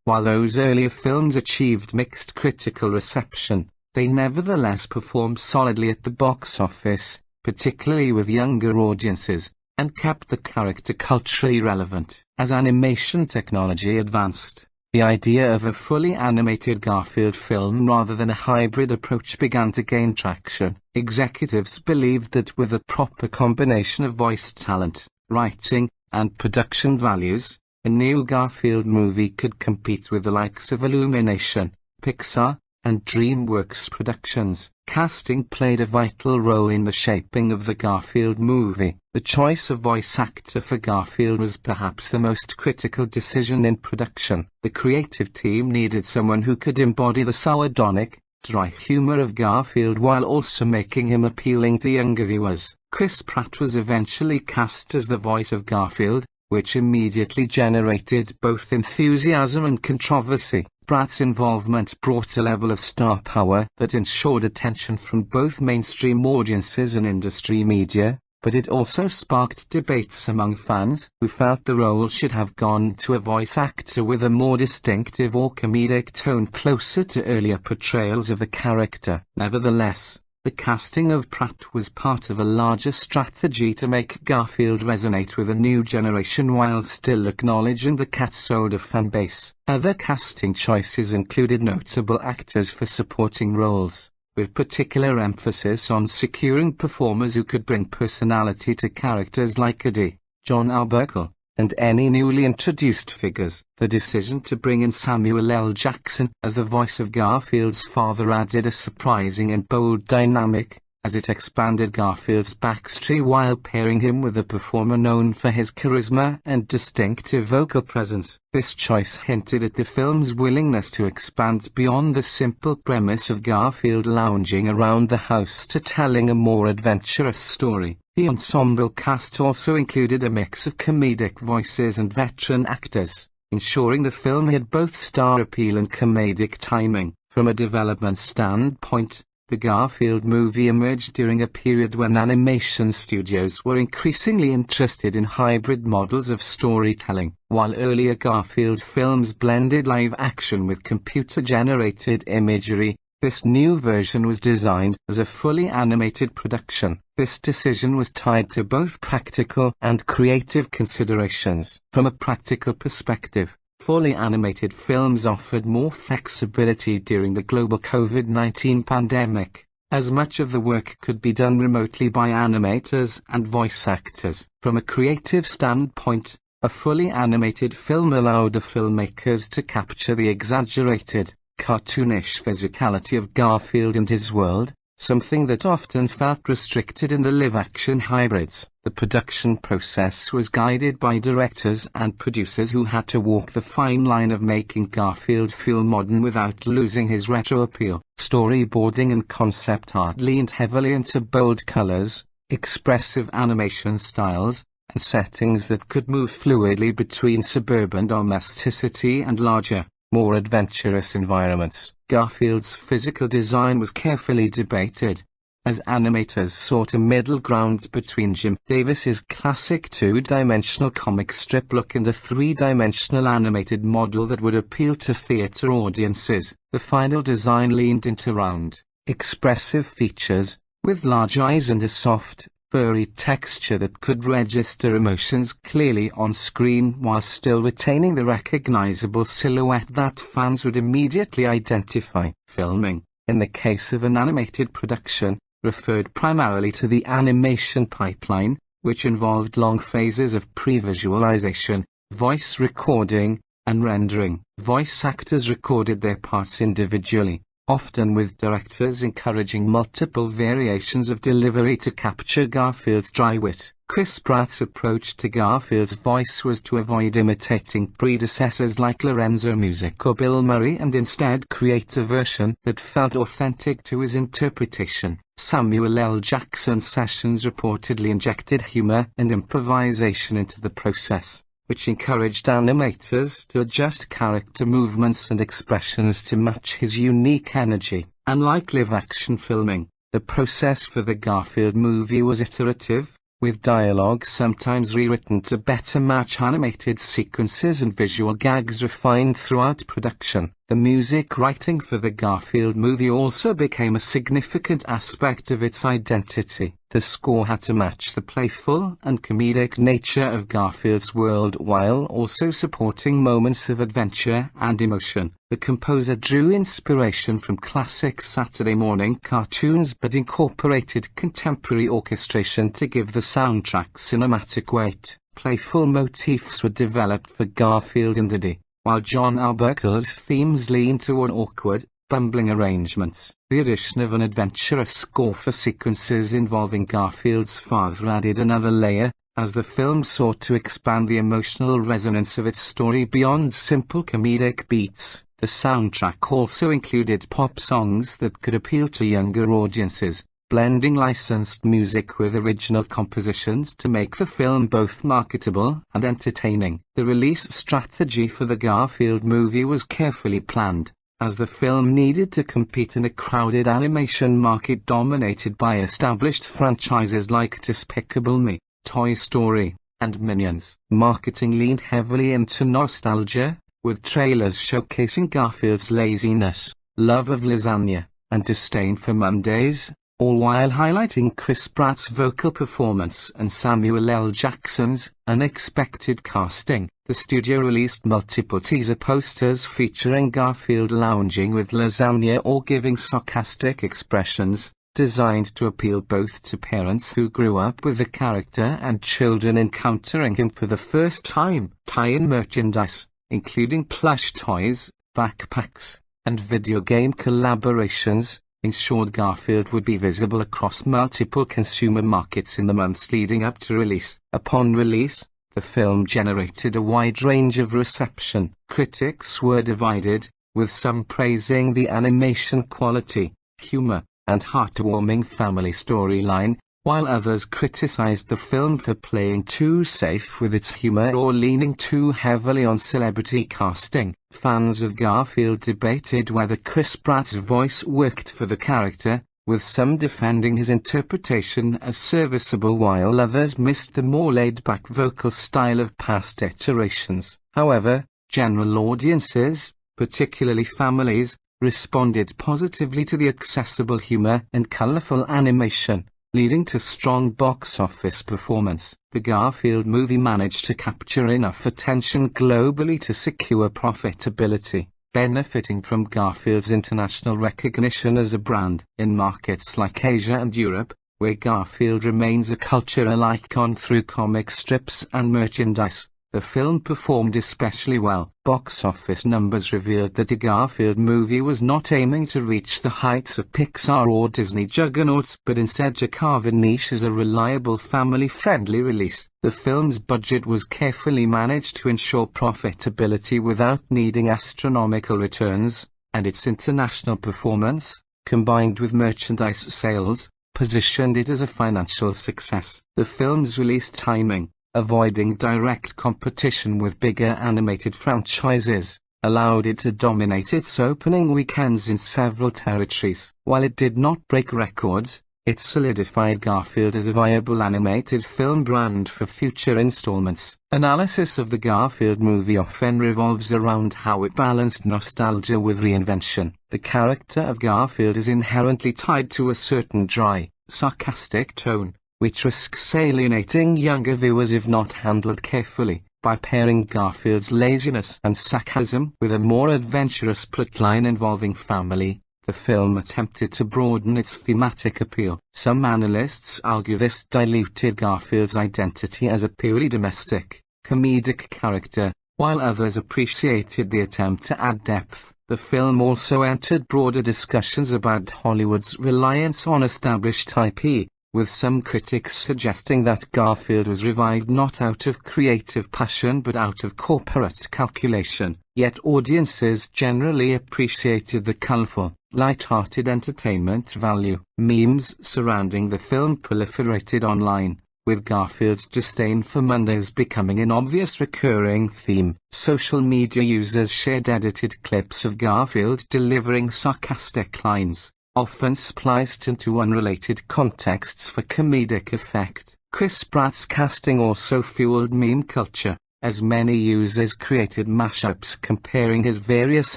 While those earlier films achieved mixed critical reception, they nevertheless performed solidly at the box office, particularly with younger audiences, and kept the character culturally relevant. As animation technology advanced, the idea of a fully animated Garfield film rather than a hybrid approach began to gain traction. Executives believed that with a proper combination of voice talent, writing, and production values, a new Garfield movie could compete with the likes of Illumination, Pixar, and DreamWorks Productions. Casting played a vital role in the shaping of the Garfield movie. The choice of voice actor for Garfield was perhaps the most critical decision in production. The creative team needed someone who could embody the sardonic, dry humor of Garfield while also making him appealing to younger viewers. Chris Pratt was eventually cast as the voice of Garfield, which immediately generated both enthusiasm and controversy. Pratt's involvement brought a level of star power that ensured attention from both mainstream audiences and industry media, but it also sparked debates among fans who felt the role should have gone to a voice actor with a more distinctive or comedic tone closer to earlier portrayals of the character. Nevertheless, the casting of Pratt was part of a larger strategy to make Garfield resonate with a new generation while still acknowledging the cat's older fanbase. Other casting choices included notable actors for supporting roles, with particular emphasis on securing performers who could bring personality to characters like Eddie, John Arbuckle, and any newly introduced figures. The decision to bring in Samuel L. Jackson as the voice of Garfield's father added a surprising and bold dynamic, as it expanded Garfield's backstory while pairing him with a performer known for his charisma and distinctive vocal presence. This choice hinted at the film's willingness to expand beyond the simple premise of Garfield lounging around the house to telling a more adventurous story. The ensemble cast also included a mix of comedic voices and veteran actors, ensuring the film had both star appeal and comedic timing. From a development standpoint, the Garfield movie emerged during a period when animation studios were increasingly interested in hybrid models of storytelling. While earlier Garfield films blended live action with computer-generated imagery, this new version was designed as a fully animated production. This decision was tied to both practical and creative considerations. From a practical perspective, fully animated films offered more flexibility during the global COVID-19 pandemic, as much of the work could be done remotely by animators and voice actors. From a creative standpoint, a fully animated film allowed the filmmakers to capture the exaggerated, cartoonish physicality of Garfield and his world, something that often felt restricted in the live-action hybrids. The production process was guided by directors and producers who had to walk the fine line of making Garfield feel modern without losing his retro appeal. Storyboarding and concept art leaned heavily into bold colors, expressive animation styles, and settings that could move fluidly between suburban domesticity and larger, more adventurous environments. Garfield's physical design was carefully debated, as animators sought a middle ground between Jim Davis's classic two-dimensional comic strip look and a three-dimensional animated model that would appeal to theater audiences. The final design leaned into round, expressive features, with large eyes and a soft, furry texture that could register emotions clearly on screen while still retaining the recognizable silhouette that fans would immediately identify. Filming, in the case of an animated production, referred primarily to the animation pipeline, which involved long phases of pre-visualization, voice recording, and rendering. Voice actors recorded their parts individually, often with directors encouraging multiple variations of delivery to capture Garfield's dry wit. Chris Pratt's approach to Garfield's voice was to avoid imitating predecessors like Lorenzo Music or Bill Murray and instead create a version that felt authentic to his interpretation. Samuel L. Jackson's sessions reportedly injected humor and improvisation into the process, which encouraged animators to adjust character movements and expressions to match his unique energy. Unlike live-action filming, the process for the Garfield movie was iterative, with dialogue sometimes rewritten to better match animated sequences and visual gags refined throughout production. The music writing for the Garfield movie also became a significant aspect of its identity. The score had to match the playful and comedic nature of Garfield's world while also supporting moments of adventure and emotion. The composer drew inspiration from classic Saturday morning cartoons but incorporated contemporary orchestration to give the soundtrack cinematic weight. Playful motifs were developed for Garfield and Diddy, while John Albuquerque's themes leaned toward awkward, bumbling arrangements. The addition of an adventurous score for sequences involving Garfield's father added another layer, as the film sought to expand the emotional resonance of its story beyond simple comedic beats. The soundtrack also included pop songs that could appeal to younger audiences, blending licensed music with original compositions to make the film both marketable and entertaining. The release strategy for the Garfield movie was carefully planned, as the film needed to compete in a crowded animation market dominated by established franchises like Despicable Me, Toy Story, and Minions. Marketing leaned heavily into nostalgia, with trailers showcasing Garfield's laziness, love of lasagna, and disdain for Mondays, all while highlighting Chris Pratt's vocal performance and Samuel L. Jackson's unexpected casting. The studio released multiple teaser posters featuring Garfield lounging with lasagna or giving sarcastic expressions, designed to appeal both to parents who grew up with the character and children encountering him for the first time. Tie-in merchandise, including plush toys, backpacks, and video game collaborations, ensured Garfield would be visible across multiple consumer markets in the months leading up to release. Upon release, the film generated a wide range of reception. Critics were divided, with some praising the animation quality, humor, and heartwarming family storyline, while others criticized the film for playing too safe with its humor or leaning too heavily on celebrity casting. Fans of Garfield debated whether Chris Pratt's voice worked for the character, with some defending his interpretation as serviceable while others missed the more laid-back vocal style of past iterations. However, general audiences, particularly families, responded positively to the accessible humor and colorful animation, leading to strong box office performance. The Garfield movie managed to capture enough attention globally to secure profitability, benefiting from Garfield's international recognition as a brand. In markets like Asia and Europe, where Garfield remains a cultural icon through comic strips and merchandise, the film performed especially well. Box office numbers revealed that the Garfield movie was not aiming to reach the heights of Pixar or Disney juggernauts but instead to carve a niche as a reliable family-friendly release. The film's budget was carefully managed to ensure profitability without needing astronomical returns, and its international performance, combined with merchandise sales, positioned it as a financial success. The film's release timing, avoiding direct competition with bigger animated franchises, allowed it to dominate its opening weekends in several territories. While it did not break records, it solidified Garfield as a viable animated film brand for future installments. Analysis of the Garfield movie often revolves around how it balanced nostalgia with reinvention. The character of Garfield is inherently tied to a certain dry, sarcastic tone, which risks alienating younger viewers if not handled carefully. By pairing Garfield's laziness and sarcasm with a more adventurous plotline involving family, the film attempted to broaden its thematic appeal. Some analysts argue this diluted Garfield's identity as a purely domestic, comedic character, while others appreciated the attempt to add depth. The film also entered broader discussions about Hollywood's reliance on established IP, with some critics suggesting that Garfield was revived not out of creative passion but out of corporate calculation. Yet audiences generally appreciated the colorful, light-hearted entertainment value. Memes surrounding the film proliferated online, with Garfield's disdain for Mondays becoming an obvious recurring theme. Social media users shared edited clips of Garfield delivering sarcastic lines, often spliced into unrelated contexts for comedic effect. Chris Pratt's casting also fueled meme culture, as many users created mashups comparing his various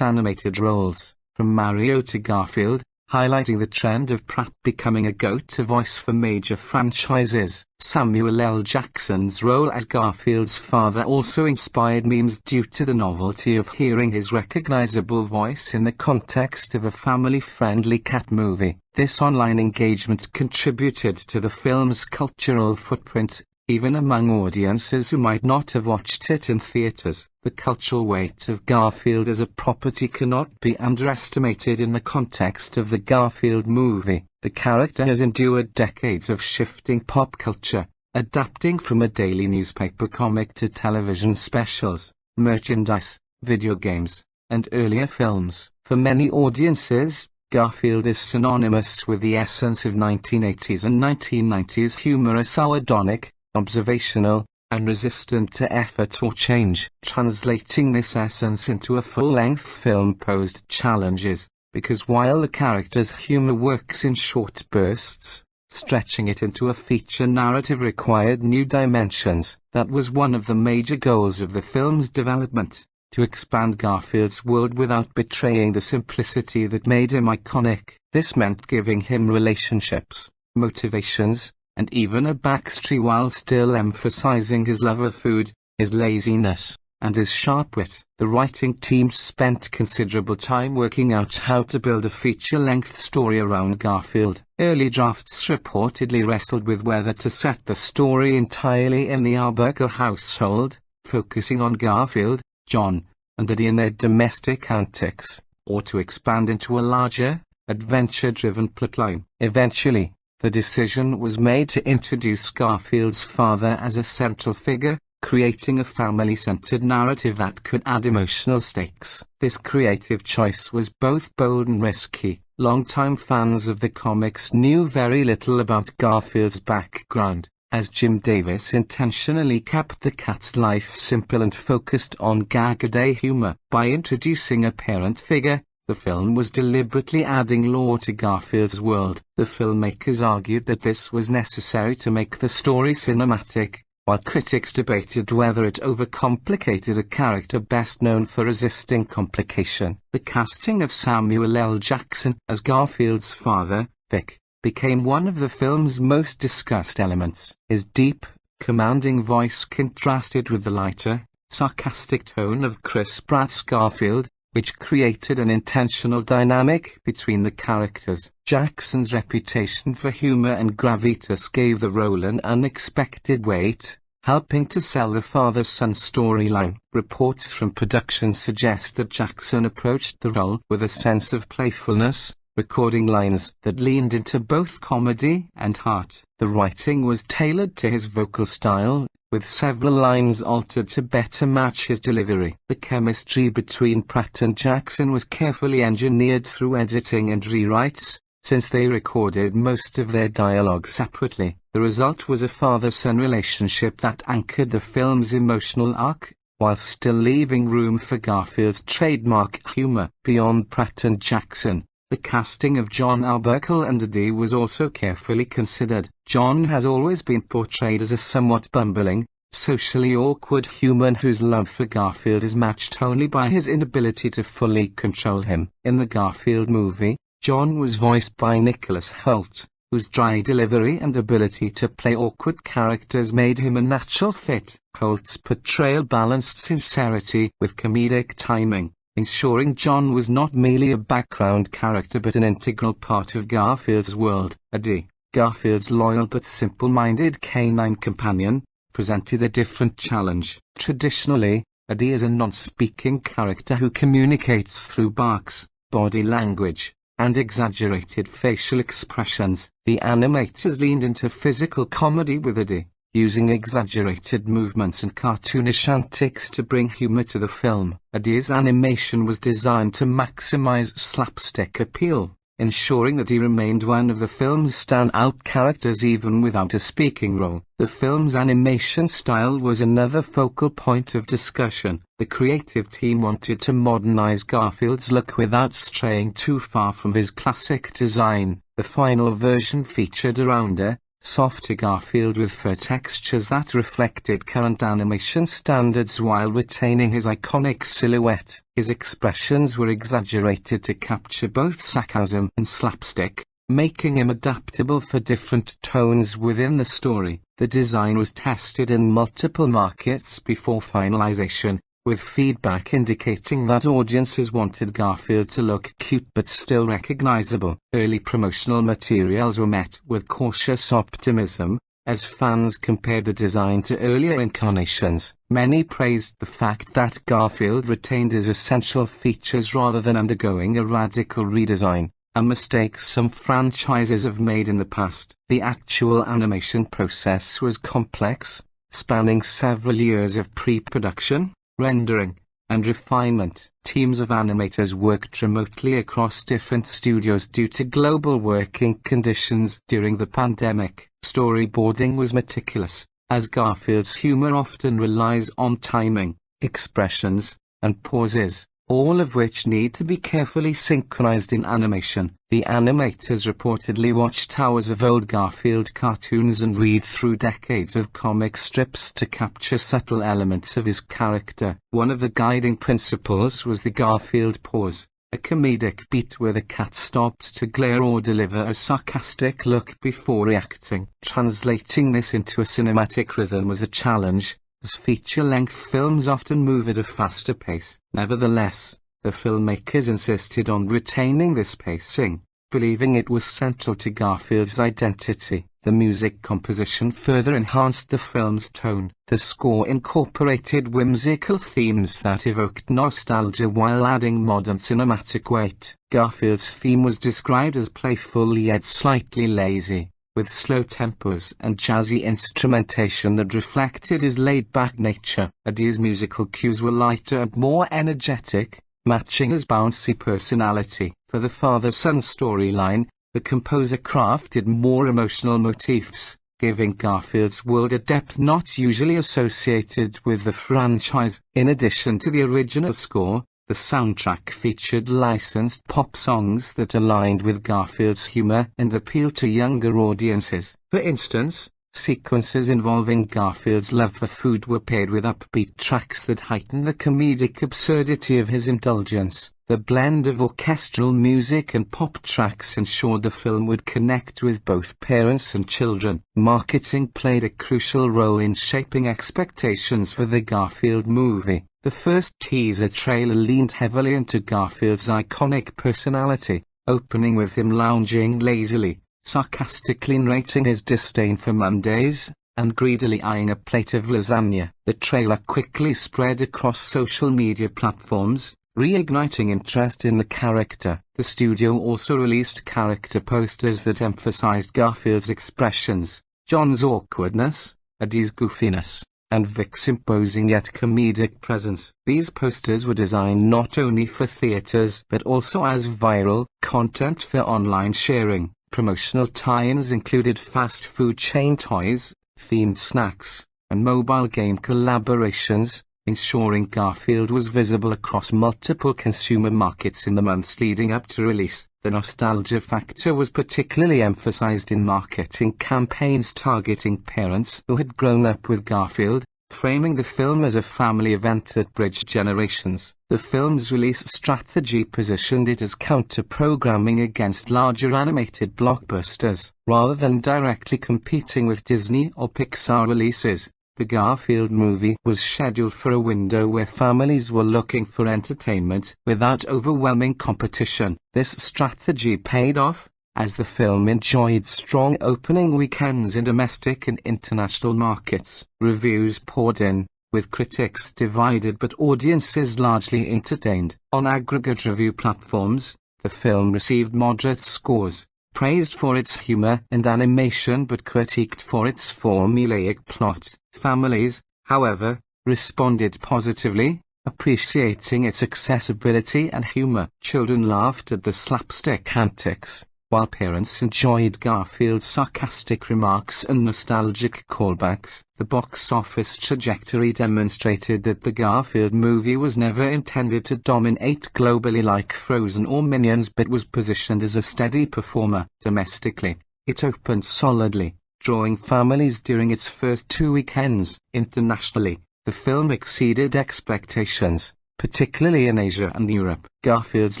animated roles, from Mario to Garfield, highlighting the trend of Pratt becoming a go-to voice for major franchises. Samuel L. Jackson's role as Garfield's father also inspired memes due to the novelty of hearing his recognizable voice in the context of a family-friendly cat movie. This online engagement contributed to the film's cultural footprint, even among audiences who might not have watched it in theaters. The cultural weight of Garfield as a property cannot be underestimated in the context of the Garfield movie. The character has endured decades of shifting pop culture, adapting from a daily newspaper comic to television specials, merchandise, video games, and earlier films. For many audiences, Garfield is synonymous with the essence of 1980s and 1990s humor, sardonic, observational, and resistant to effort or change. Translating this essence into a full-length film posed challenges, because while the character's humor works in short bursts, stretching it into a feature narrative required new dimensions. That was one of the major goals of the film's development, to expand Garfield's world without betraying the simplicity that made him iconic. This meant giving him relationships, motivations, and even a backstory while still emphasizing his love of food, his laziness, and his sharp wit. The writing team spent considerable time working out how to build a feature-length story around Garfield. Early drafts reportedly wrestled with whether to set the story entirely in the Arbuckle household, focusing on Garfield, John, and Eddie in their domestic antics, or to expand into a larger, adventure-driven plotline. Eventually, the decision was made to introduce Garfield's father as a central figure, creating a family-centered narrative that could add emotional stakes. This creative choice was both bold and risky. Longtime fans of the comics knew very little about Garfield's background, as Jim Davis intentionally kept the cat's life simple and focused on gag-a-day humor. By introducing a parent figure, the film was deliberately adding lore to Garfield's world. The filmmakers argued that this was necessary to make the story cinematic, while critics debated whether it overcomplicated a character best known for resisting complication. The casting of Samuel L. Jackson as Garfield's father, Vic, became one of the film's most discussed elements. His deep, commanding voice contrasted with the lighter, sarcastic tone of Chris Pratt's Garfield, which created an intentional dynamic between the characters. Jackson's reputation for humor and gravitas gave the role an unexpected weight, helping to sell the father-son storyline. Reports from production suggest that Jackson approached the role with a sense of playfulness, recording lines that leaned into both comedy and heart. The writing was tailored to his vocal style, with several lines altered to better match his delivery. The chemistry between Pratt and Jackson was carefully engineered through editing and rewrites, since they recorded most of their dialogue separately. The result was a father-son relationship that anchored the film's emotional arc, while still leaving room for Garfield's trademark humor. Beyond Pratt and Jackson, the casting of John Arbuckle and Eddie was also carefully considered. John has always been portrayed as a somewhat bumbling, socially awkward human whose love for Garfield is matched only by his inability to fully control him. In the Garfield movie, John was voiced by Nicholas Hoult, whose dry delivery and ability to play awkward characters made him a natural fit. Hoult's portrayal balanced sincerity with comedic timing, ensuring John was not merely a background character but an integral part of Garfield's world. Eddie, Garfield's loyal but simple-minded canine companion, presented a different challenge. Traditionally, Eddie is a non-speaking character who communicates through barks, body language, and exaggerated facial expressions. The animators leaned into physical comedy with Eddie, using exaggerated movements and cartoonish antics to bring humor to the film. Eddie's animation was designed to maximize slapstick appeal, ensuring that he remained one of the film's standout characters even without a speaking role. The film's animation style was another focal point of discussion. The creative team wanted to modernize Garfield's look without straying too far from his classic design. The final version featured a rounder, softer Garfield with fur textures that reflected current animation standards while retaining his iconic silhouette. His expressions were exaggerated to capture both sarcasm and slapstick, making him adaptable for different tones within the story. The design was tested in multiple markets before finalization, with feedback indicating that audiences wanted Garfield to look cute but still recognizable. Early promotional materials were met with cautious optimism, as fans compared the design to earlier incarnations. Many praised the fact that Garfield retained his essential features rather than undergoing a radical redesign, a mistake some franchises have made in the past. The actual animation process was complex, spanning several years of pre-production, rendering, and refinement. Teams of animators worked remotely across different studios due to global working conditions during the pandemic. Storyboarding was meticulous, as Garfield's humor often relies on timing, expressions, and pauses, all of which need to be carefully synchronized in animation. The animators reportedly watched hours of old Garfield cartoons and read through decades of comic strips to capture subtle elements of his character. One of the guiding principles was the Garfield pause, a comedic beat where the cat stops to glare or deliver a sarcastic look before reacting. Translating this into a cinematic rhythm was a challenge, as feature-length films often move at a faster pace. Nevertheless, the filmmakers insisted on retaining this pacing, believing it was central to Garfield's identity. The music composition further enhanced the film's tone. The score incorporated whimsical themes that evoked nostalgia while adding modern cinematic weight. Garfield's theme was described as playful yet slightly lazy, with slow tempos and jazzy instrumentation that reflected his laid-back nature. Eddie's musical cues were lighter and more energetic, matching his bouncy personality. For the father-son storyline, the composer crafted more emotional motifs, giving Garfield's world a depth not usually associated with the franchise. In addition to the original score, the soundtrack featured licensed pop songs that aligned with Garfield's humor and appealed to younger audiences. For instance, sequences involving Garfield's love for food were paired with upbeat tracks that heightened the comedic absurdity of his indulgence. The blend of orchestral music and pop tracks ensured the film would connect with both parents and children. Marketing played a crucial role in shaping expectations for the Garfield movie. The first teaser trailer leaned heavily into Garfield's iconic personality, opening with him lounging lazily, sarcastically narrating his disdain for Mondays, and greedily eyeing a plate of lasagna. The trailer quickly spread across social media platforms, reigniting interest in the character. The studio also released character posters that emphasized Garfield's expressions, John's awkwardness, Eddie's goofiness, and Vic's imposing yet comedic presence. These posters were designed not only for theaters but also as viral content for online sharing. Promotional tie-ins included fast food chain toys, themed snacks, and mobile game collaborations, ensuring Garfield was visible across multiple consumer markets in the months leading up to release. The nostalgia factor was particularly emphasized in marketing campaigns targeting parents who had grown up with Garfield, framing the film as a family event that bridged generations. The film's release strategy positioned it as counter-programming against larger animated blockbusters. Rather than directly competing with Disney or Pixar releases, the Garfield movie was scheduled for a window where families were looking for entertainment without overwhelming competition. This strategy paid off, as the film enjoyed strong opening weekends in domestic and international markets. Reviews poured in, with critics divided but audiences largely entertained. On aggregate review platforms, the film received moderate scores, praised for its humor and animation but critiqued for its formulaic plot. Families, however, responded positively, appreciating its accessibility and humor. Children laughed at the slapstick antics, while parents enjoyed Garfield's sarcastic remarks and nostalgic callbacks. The box office trajectory demonstrated that the Garfield movie was never intended to dominate globally like Frozen or Minions, but was positioned as a steady performer. Domestically, it opened solidly, drawing families during its first 2 weekends. Internationally, the film exceeded expectations, particularly in Asia and Europe. Garfield's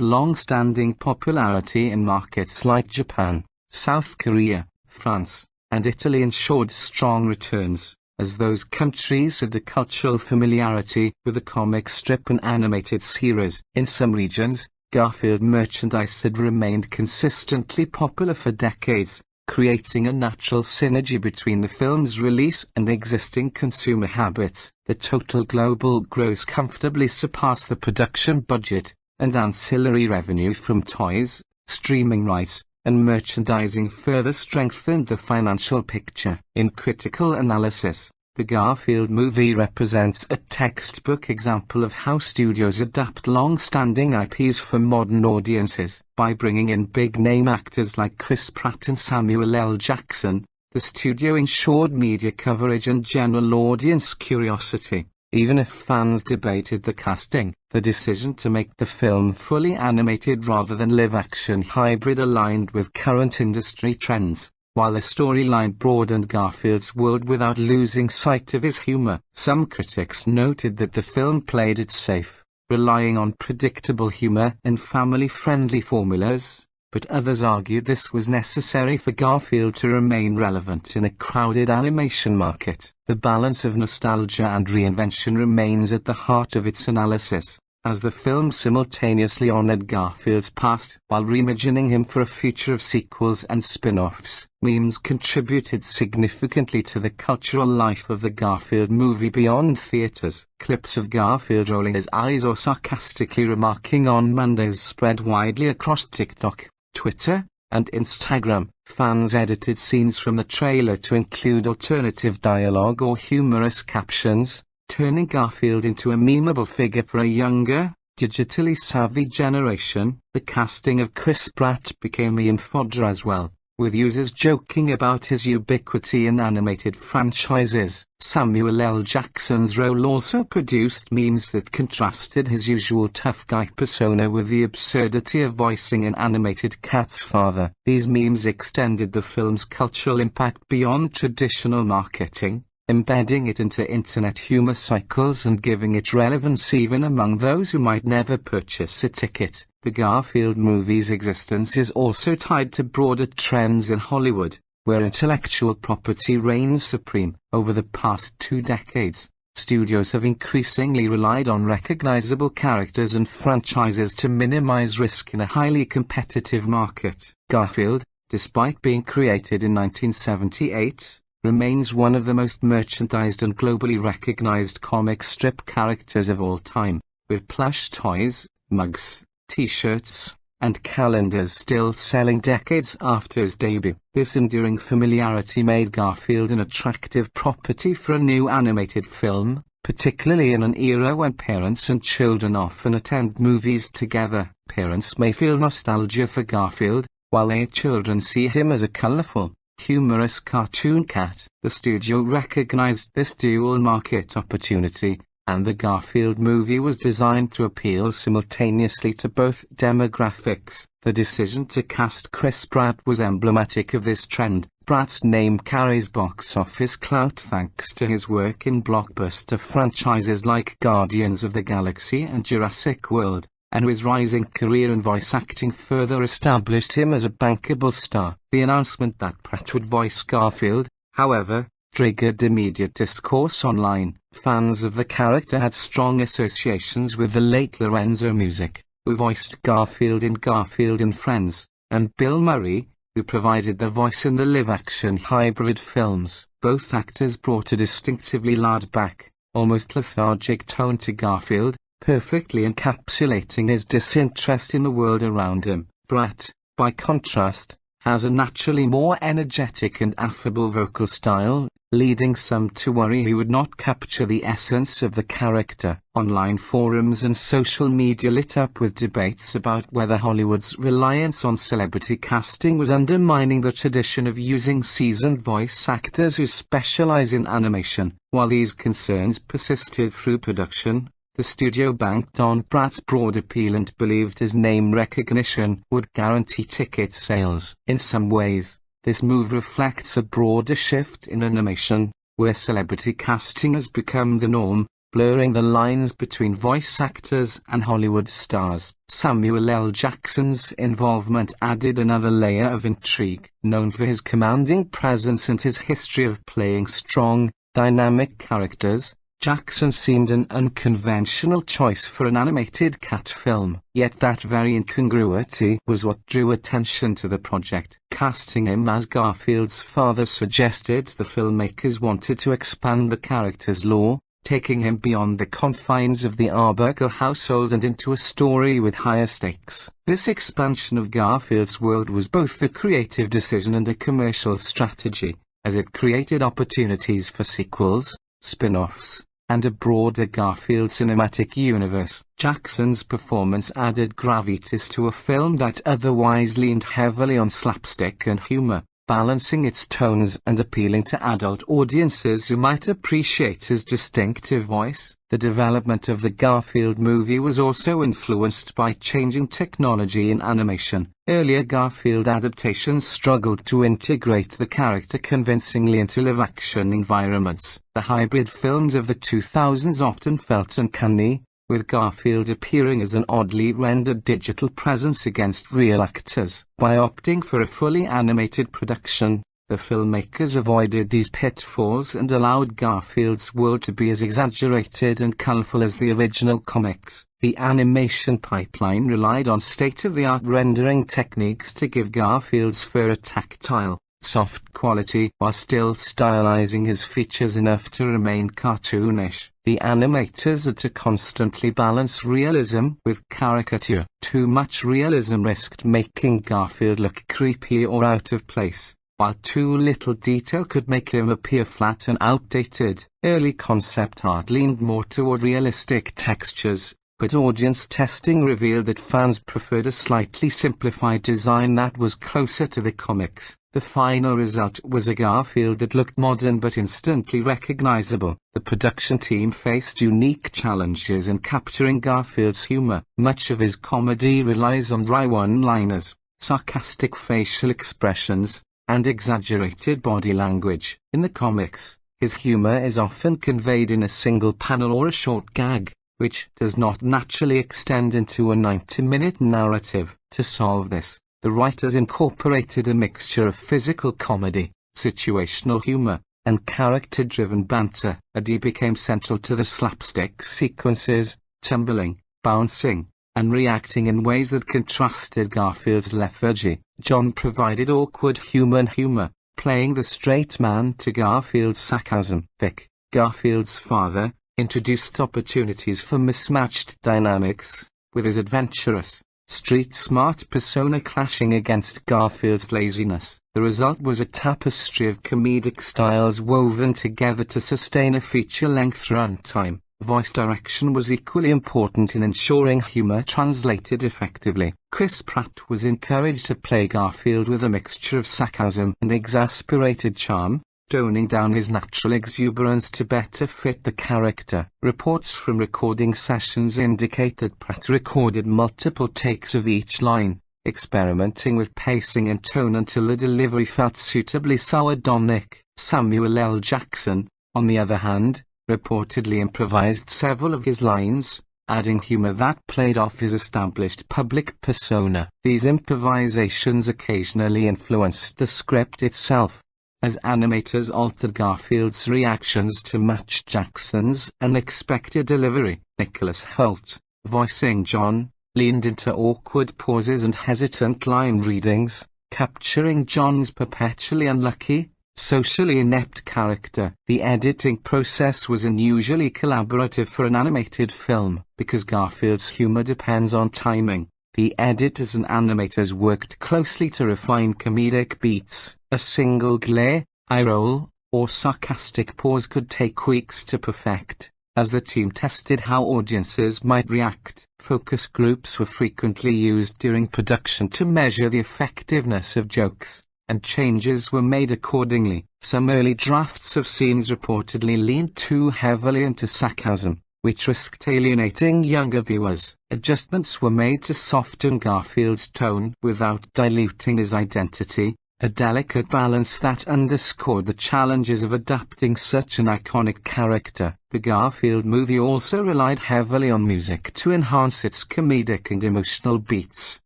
long-standing popularity in markets like Japan, South Korea, France, and Italy ensured strong returns, as those countries had a cultural familiarity with the comic strip and animated series. In some regions, Garfield merchandise had remained consistently popular for decades, creating a natural synergy between the film's release and existing consumer habits. The total global gross comfortably surpassed the production budget, and ancillary revenue from toys, streaming rights, and merchandising further strengthened the financial picture. In critical analysis, the Garfield movie represents a textbook example of how studios adapt long-standing IPs for modern audiences. By bringing in big-name actors like Chris Pratt and Samuel L. Jackson, the studio ensured media coverage and general audience curiosity. Even if fans debated the casting, the decision to make the film fully animated rather than live-action hybrid aligned with current industry trends, while the storyline broadened Garfield's world without losing sight of his humor. Some critics noted that the film played it safe, relying on predictable humor and family-friendly formulas, but others argued this was necessary for Garfield to remain relevant in a crowded animation market. The balance of nostalgia and reinvention remains at the heart of its analysis, as the film simultaneously honored Garfield's past while reimagining him for a future of sequels and spin-offs. Memes contributed significantly to the cultural life of the Garfield movie beyond theaters. Clips of Garfield rolling his eyes or sarcastically remarking on Mondays spread widely across TikTok, Twitter, and Instagram. Fans edited scenes from the trailer to include alternative dialogue or humorous captions, turning Garfield into a memeable figure for a younger, digitally savvy generation. The casting of Chris Pratt became meme fodder as well, with users joking about his ubiquity in animated franchises. Samuel L. Jackson's role also produced memes that contrasted his usual tough guy persona with the absurdity of voicing an animated cat's father. These memes extended the film's cultural impact beyond traditional marketing, embedding it into internet humor cycles and giving it relevance even among those who might never purchase a ticket. The Garfield movie's existence is also tied to broader trends in Hollywood, where intellectual property reigns supreme. Over the past 2 decades, studios have increasingly relied on recognizable characters and franchises to minimize risk in a highly competitive market. Garfield, despite being created in 1978, remains one of the most merchandised and globally recognized comic strip characters of all time, with plush toys, mugs, t-shirts, and calendars still selling decades after his debut. This enduring familiarity made Garfield an attractive property for a new animated film, particularly in an era when parents and children often attend movies together. Parents may feel nostalgia for Garfield, while their children see him as a colorful, humorous cartoon cat. The studio recognized this dual market opportunity, and the Garfield movie was designed to appeal simultaneously to both demographics. The decision to cast Chris Pratt was emblematic of this trend. Pratt's name carries box office clout thanks to his work in blockbuster franchises like Guardians of the Galaxy and Jurassic World, and his rising career in voice acting further established him as a bankable star. The announcement that Pratt would voice Garfield, however, triggered immediate discourse online. Fans of the character had strong associations with the late Lorenzo Music, who voiced Garfield in Garfield and Friends, and Bill Murray, who provided the voice in the live-action hybrid films. Both actors brought a distinctively laid-back, almost lethargic tone to Garfield, perfectly encapsulating his disinterest in the world around him. Brett, by contrast, has a naturally more energetic and affable vocal style, leading some to worry he would not capture the essence of the character. Online forums and social media lit up with debates about whether Hollywood's reliance on celebrity casting was undermining the tradition of using seasoned voice actors who specialize in animation. While these concerns persisted through production, the studio banked on Brett's broad appeal and believed his name recognition would guarantee ticket sales. In some ways, this move reflects a broader shift in animation, where celebrity casting has become the norm, blurring the lines between voice actors and Hollywood stars. Samuel L. Jackson's involvement added another layer of intrigue. Known for his commanding presence and his history of playing strong, dynamic characters, Jackson seemed an unconventional choice for an animated cat film. Yet that very incongruity was what drew attention to the project. Casting him as Garfield's father suggested the filmmakers wanted to expand the character's lore, taking him beyond the confines of the Arbuckle household and into a story with higher stakes. This expansion of Garfield's world was both a creative decision and a commercial strategy, as it created opportunities for sequels, spin-offs, and a broader Garfield cinematic universe. Jackson's performance added gravitas to a film that otherwise leaned heavily on slapstick and humor, balancing its tones and appealing to adult audiences who might appreciate his distinctive voice. The development of the Garfield movie was also influenced by changing technology in animation. Earlier Garfield adaptations struggled to integrate the character convincingly into live-action environments. The hybrid films of the 2000s often felt uncanny, with Garfield appearing as an oddly rendered digital presence against real actors. By opting for a fully animated production, the filmmakers avoided these pitfalls and allowed Garfield's world to be as exaggerated and colorful as the original comics. The animation pipeline relied on state-of-the-art rendering techniques to give Garfield's fur a tactile, soft quality while still stylizing his features enough to remain cartoonish. The animators had to constantly balance realism with caricature. Too much realism risked making Garfield look creepy or out of place, while too little detail could make him appear flat and outdated. Early concept art leaned more toward realistic textures, but audience testing revealed that fans preferred a slightly simplified design that was closer to the comics. The final result was a Garfield that looked modern but instantly recognizable. The production team faced unique challenges in capturing Garfield's humor. Much of his comedy relies on dry one-liners, sarcastic facial expressions, and exaggerated body language. In the comics, his humor is often conveyed in a single panel or a short gag, which does not naturally extend into a 90-minute narrative. To solve this, the writers incorporated a mixture of physical comedy, situational humor, and character-driven banter. Eddie became central to the slapstick sequences, tumbling, bouncing, and reacting in ways that contrasted Garfield's lethargy. John provided awkward humor, playing the straight man to Garfield's sarcasm. Vic, Garfield's father, introduced opportunities for mismatched dynamics, with his adventurous, street-smart persona clashing against Garfield's laziness. The result was a tapestry of comedic styles woven together to sustain a feature-length runtime. Voice direction was equally important in ensuring humor translated effectively. Chris Pratt was encouraged to play Garfield with a mixture of sarcasm and exasperated charm, toning down his natural exuberance to better fit the character. Reports from recording sessions indicate that Pratt recorded multiple takes of each line, experimenting with pacing and tone until the delivery felt suitably sardonic. Samuel L. Jackson, on the other hand, reportedly improvised several of his lines, adding humor that played off his established public persona. These improvisations occasionally influenced the script itself, as animators altered Garfield's reactions to match Jackson's unexpected delivery. Nicholas Hoult, voicing John, leaned into awkward pauses and hesitant line readings, capturing John's perpetually unlucky, socially inept character. The editing process was unusually collaborative for an animated film, because Garfield's humor depends on timing. The editors and animators worked closely to refine comedic beats. A single glare, eye roll, or sarcastic pause could take weeks to perfect. As the team tested how audiences might react, focus groups were frequently used during production to measure the effectiveness of jokes, and changes were made accordingly. Some early drafts of scenes reportedly leaned too heavily into sarcasm, which risked alienating younger viewers. Adjustments were made to soften Garfield's tone without diluting his identity, a delicate balance that underscored the challenges of adapting such an iconic character. The Garfield movie also relied heavily on music to enhance its comedic and emotional beats.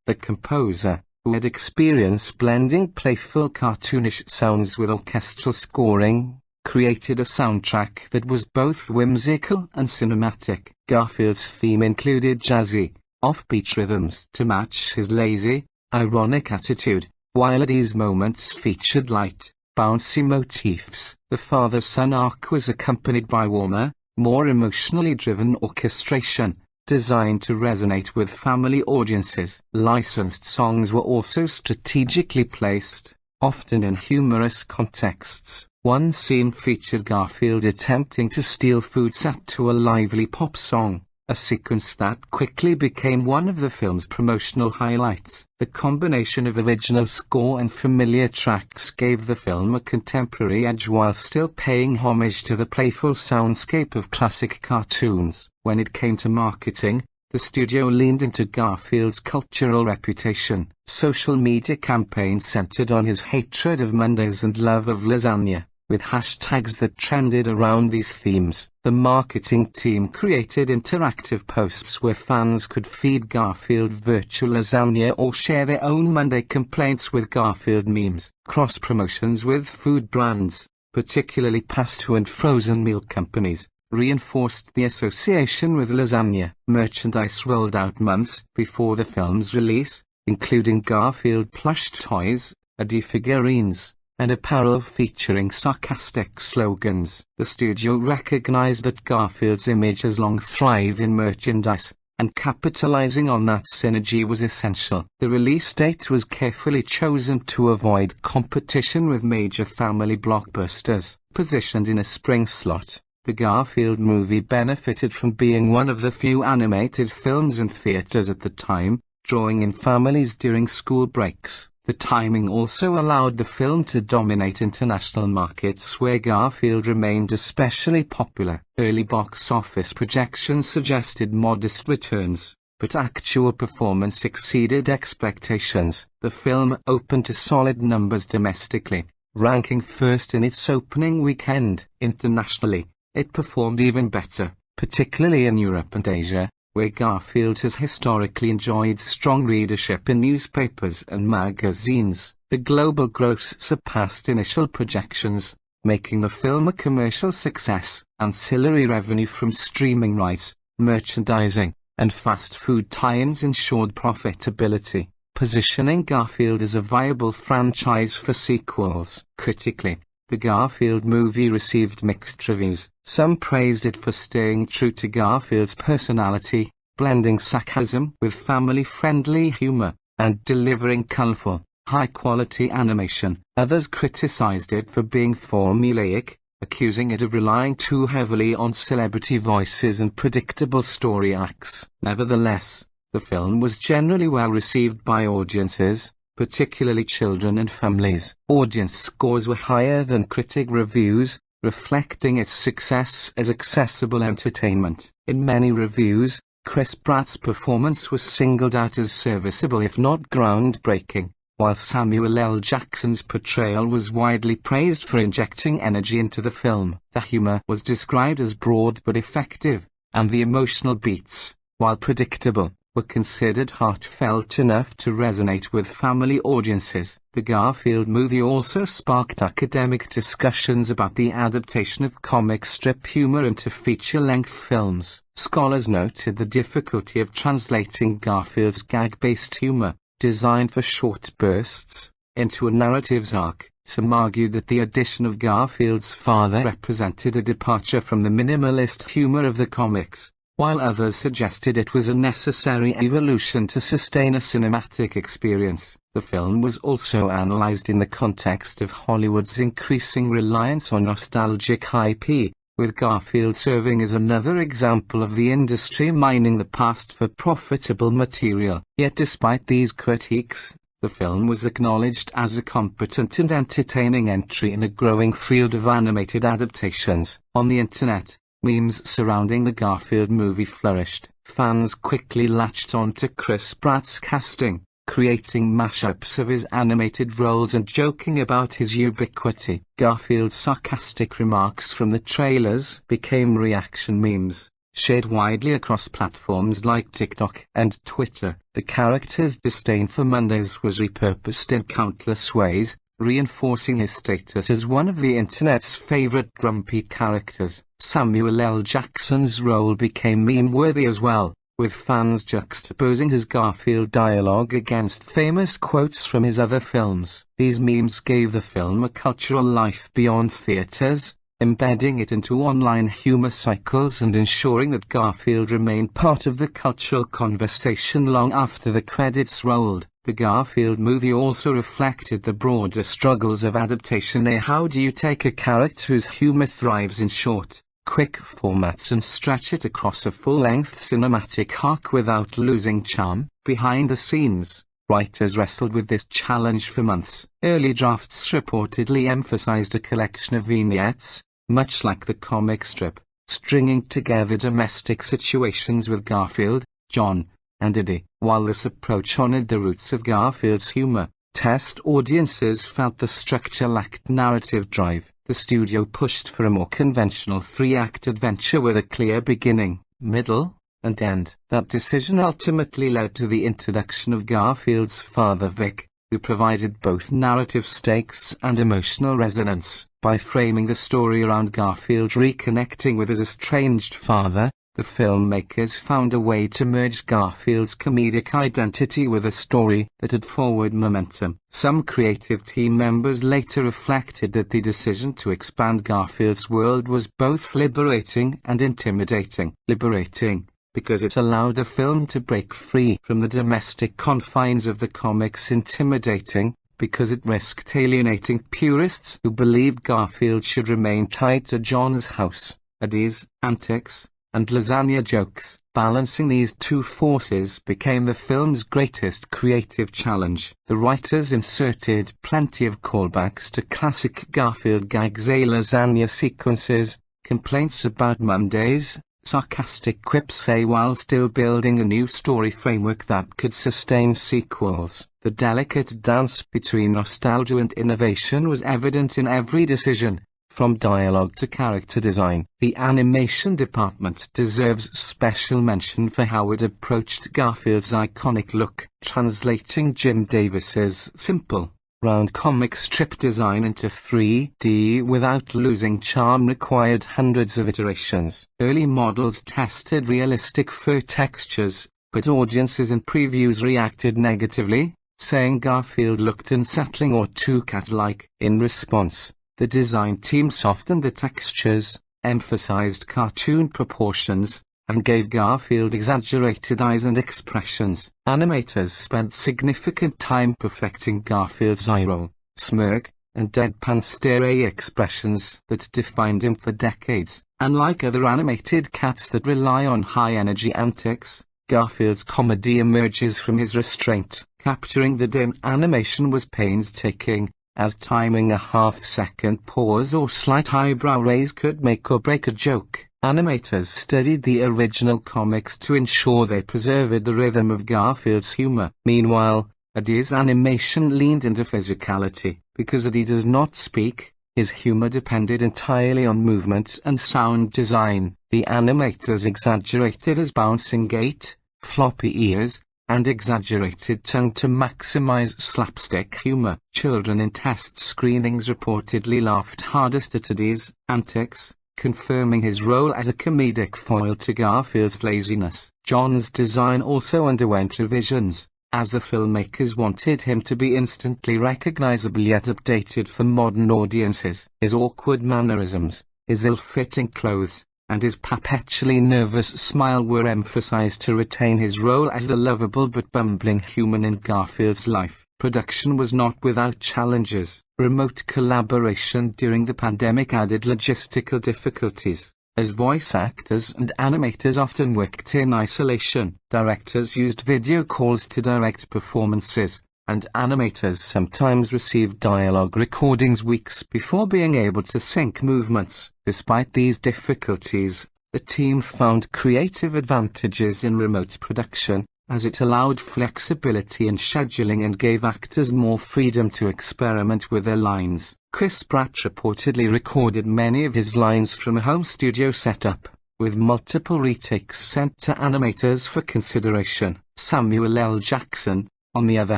The composer, who had experience blending playful cartoonish sounds with orchestral scoring, created a soundtrack that was both whimsical and cinematic. Garfield's theme included jazzy, offbeat rhythms to match his lazy, ironic attitude, while Eddie's moments featured light, bouncy motifs. The father-son arc was accompanied by warmer, more emotionally driven orchestration, designed to resonate with family audiences. Licensed songs were also strategically placed, often in humorous contexts. One scene featured Garfield attempting to steal food set to a lively pop song, a sequence that quickly became one of the film's promotional highlights. The combination of original score and familiar tracks gave the film a contemporary edge while still paying homage to the playful soundscape of classic cartoons. When it came to marketing, the studio leaned into Garfield's cultural reputation. Social media campaigns centered on his hatred of Mondays and love of lasagna, with hashtags that trended around these themes. The marketing team created interactive posts where fans could feed Garfield virtual lasagna or share their own Monday complaints with Garfield memes. Cross-promotions with food brands, particularly pasta and frozen meal companies, reinforced the association with lasagna. Merchandise rolled out months before the film's release, including Garfield plush toys, Eddie figurines, and apparel featuring sarcastic slogans. The studio recognized that Garfield's image has long thrived in merchandise, and capitalizing on that synergy was essential. The release date was carefully chosen to avoid competition with major family blockbusters. Positioned in a spring slot, the Garfield movie benefited from being one of the few animated films in theaters at the time, drawing in families during school breaks. The timing also allowed the film to dominate international markets where Garfield remained especially popular. Early box office projections suggested modest returns, but actual performance exceeded expectations. The film opened to solid numbers domestically, ranking first in its opening weekend. Internationally, it performed even better, particularly in Europe and Asia, where Garfield has historically enjoyed strong readership in newspapers and magazines. The global gross surpassed initial projections, making the film a commercial success. Ancillary revenue from streaming rights, merchandising, and fast food tie-ins ensured profitability, positioning Garfield as a viable franchise for sequels. Critically, the Garfield movie received mixed reviews. Some praised it for staying true to Garfield's personality, blending sarcasm with family-friendly humor, and delivering colorful, high-quality animation. Others criticized it for being formulaic, accusing it of relying too heavily on celebrity voices and predictable story arcs. Nevertheless, the film was generally well received by audiences, particularly children and families. Audience scores were higher than critic reviews, reflecting its success as accessible entertainment. In many reviews, Chris Pratt's performance was singled out as serviceable if not groundbreaking, while Samuel L. Jackson's portrayal was widely praised for injecting energy into the film. The humor was described as broad but effective, and the emotional beats, while predictable, were considered heartfelt enough to resonate with family audiences. The Garfield movie also sparked academic discussions about the adaptation of comic strip humor into feature-length films. Scholars noted the difficulty of translating Garfield's gag-based humor, designed for short bursts, into a narrative's arc. Some argued that the addition of Garfield's father represented a departure from the minimalist humor of the comics, while others suggested it was a necessary evolution to sustain a cinematic experience. The film was also analyzed in the context of Hollywood's increasing reliance on nostalgic IP, with Garfield serving as another example of the industry mining the past for profitable material. Yet despite these critiques, the film was acknowledged as a competent and entertaining entry in a growing field of animated adaptations. On the internet, memes surrounding the Garfield movie flourished. Fans quickly latched on to Chris Pratt's casting, creating mashups of his animated roles and joking about his ubiquity. Garfield's sarcastic remarks from the trailers became reaction memes, shared widely across platforms like TikTok and Twitter. The character's disdain for Mondays was repurposed in countless ways, reinforcing his status as one of the internet's favorite grumpy characters. Samuel L. Jackson's role became meme-worthy as well, with fans juxtaposing his Garfield dialogue against famous quotes from his other films. These memes gave the film a cultural life beyond theaters, embedding it into online humor cycles and ensuring that Garfield remained part of the cultural conversation long after the credits rolled. The Garfield movie also reflected the broader struggles of adaptation. How do you take a character whose humor thrives in short, quick formats and stretch it across a full-length cinematic arc without losing charm? Behind the scenes, writers wrestled with this challenge for months. Early drafts reportedly emphasized a collection of vignettes, much like the comic strip, stringing together domestic situations with Garfield, John, and Eddie. While this approach honored the roots of Garfield's humor, test audiences felt the structure lacked narrative drive. The studio pushed for a more conventional three-act adventure with a clear beginning, middle, and end. That decision ultimately led to the introduction of Garfield's father Vic, who provided both narrative stakes and emotional resonance. By framing the story around Garfield reconnecting with his estranged father, the filmmakers found a way to merge Garfield's comedic identity with a story that had forward momentum. Some creative team members later reflected that the decision to expand Garfield's world was both liberating and intimidating. Liberating, because it allowed the film to break free from the domestic confines of the comics. Intimidating, because it risked alienating purists who believed Garfield should remain tied to John's house, Eddie's antics, and lasagna jokes. Balancing these two forces became the film's greatest creative challenge. The writers inserted plenty of callbacks to classic Garfield gags, lasagna sequences, complaints about Mondays, sarcastic quips, while still building a new story framework that could sustain sequels. The delicate dance between nostalgia and innovation was evident in every decision, from dialogue to character design. The animation department deserves special mention for how it approached Garfield's iconic look, translating Jim Davis's simple, round comic strip design into 3D without losing charm required hundreds of iterations. Early models tested realistic fur textures, but audiences and previews reacted negatively, saying Garfield looked unsettling or too cat-like. In response, the design team softened the textures, emphasized cartoon proportions, and gave Garfield exaggerated eyes and expressions. Animators spent significant time perfecting Garfield's eye roll, smirk, and deadpan stare expressions that defined him for decades. Unlike other animated cats that rely on high-energy antics, Garfield's comedy emerges from his restraint. Capturing the dim animation was painstaking, as timing a half-second pause or slight eyebrow raise could make or break a joke. Animators studied the original comics to ensure they preserved the rhythm of Garfield's humor. Meanwhile, Eddie's animation leaned into physicality. Because Eddie does not speak, his humor depended entirely on movement and sound design. The animators exaggerated his bouncing gait, floppy ears, and exaggerated tongue to maximize slapstick humor. Children in test screenings reportedly laughed hardest at Eddie's antics, confirming his role as a comedic foil to Garfield's laziness. John's design also underwent revisions, as the filmmakers wanted him to be instantly recognizable yet updated for modern audiences. His awkward mannerisms, his ill-fitting clothes, and his perpetually nervous smile were emphasized to retain his role as the lovable but bumbling human in Garfield's life. Production was not without challenges. Remote collaboration during the pandemic added logistical difficulties, as voice actors and animators often worked in isolation. Directors used video calls to direct performances, and animators sometimes received dialogue recordings weeks before being able to sync movements. Despite these difficulties, the team found creative advantages in remote production, as it allowed flexibility in scheduling and gave actors more freedom to experiment with their lines. Chris Pratt reportedly recorded many of his lines from a home studio setup, with multiple retakes sent to animators for consideration. Samuel L. Jackson, on the other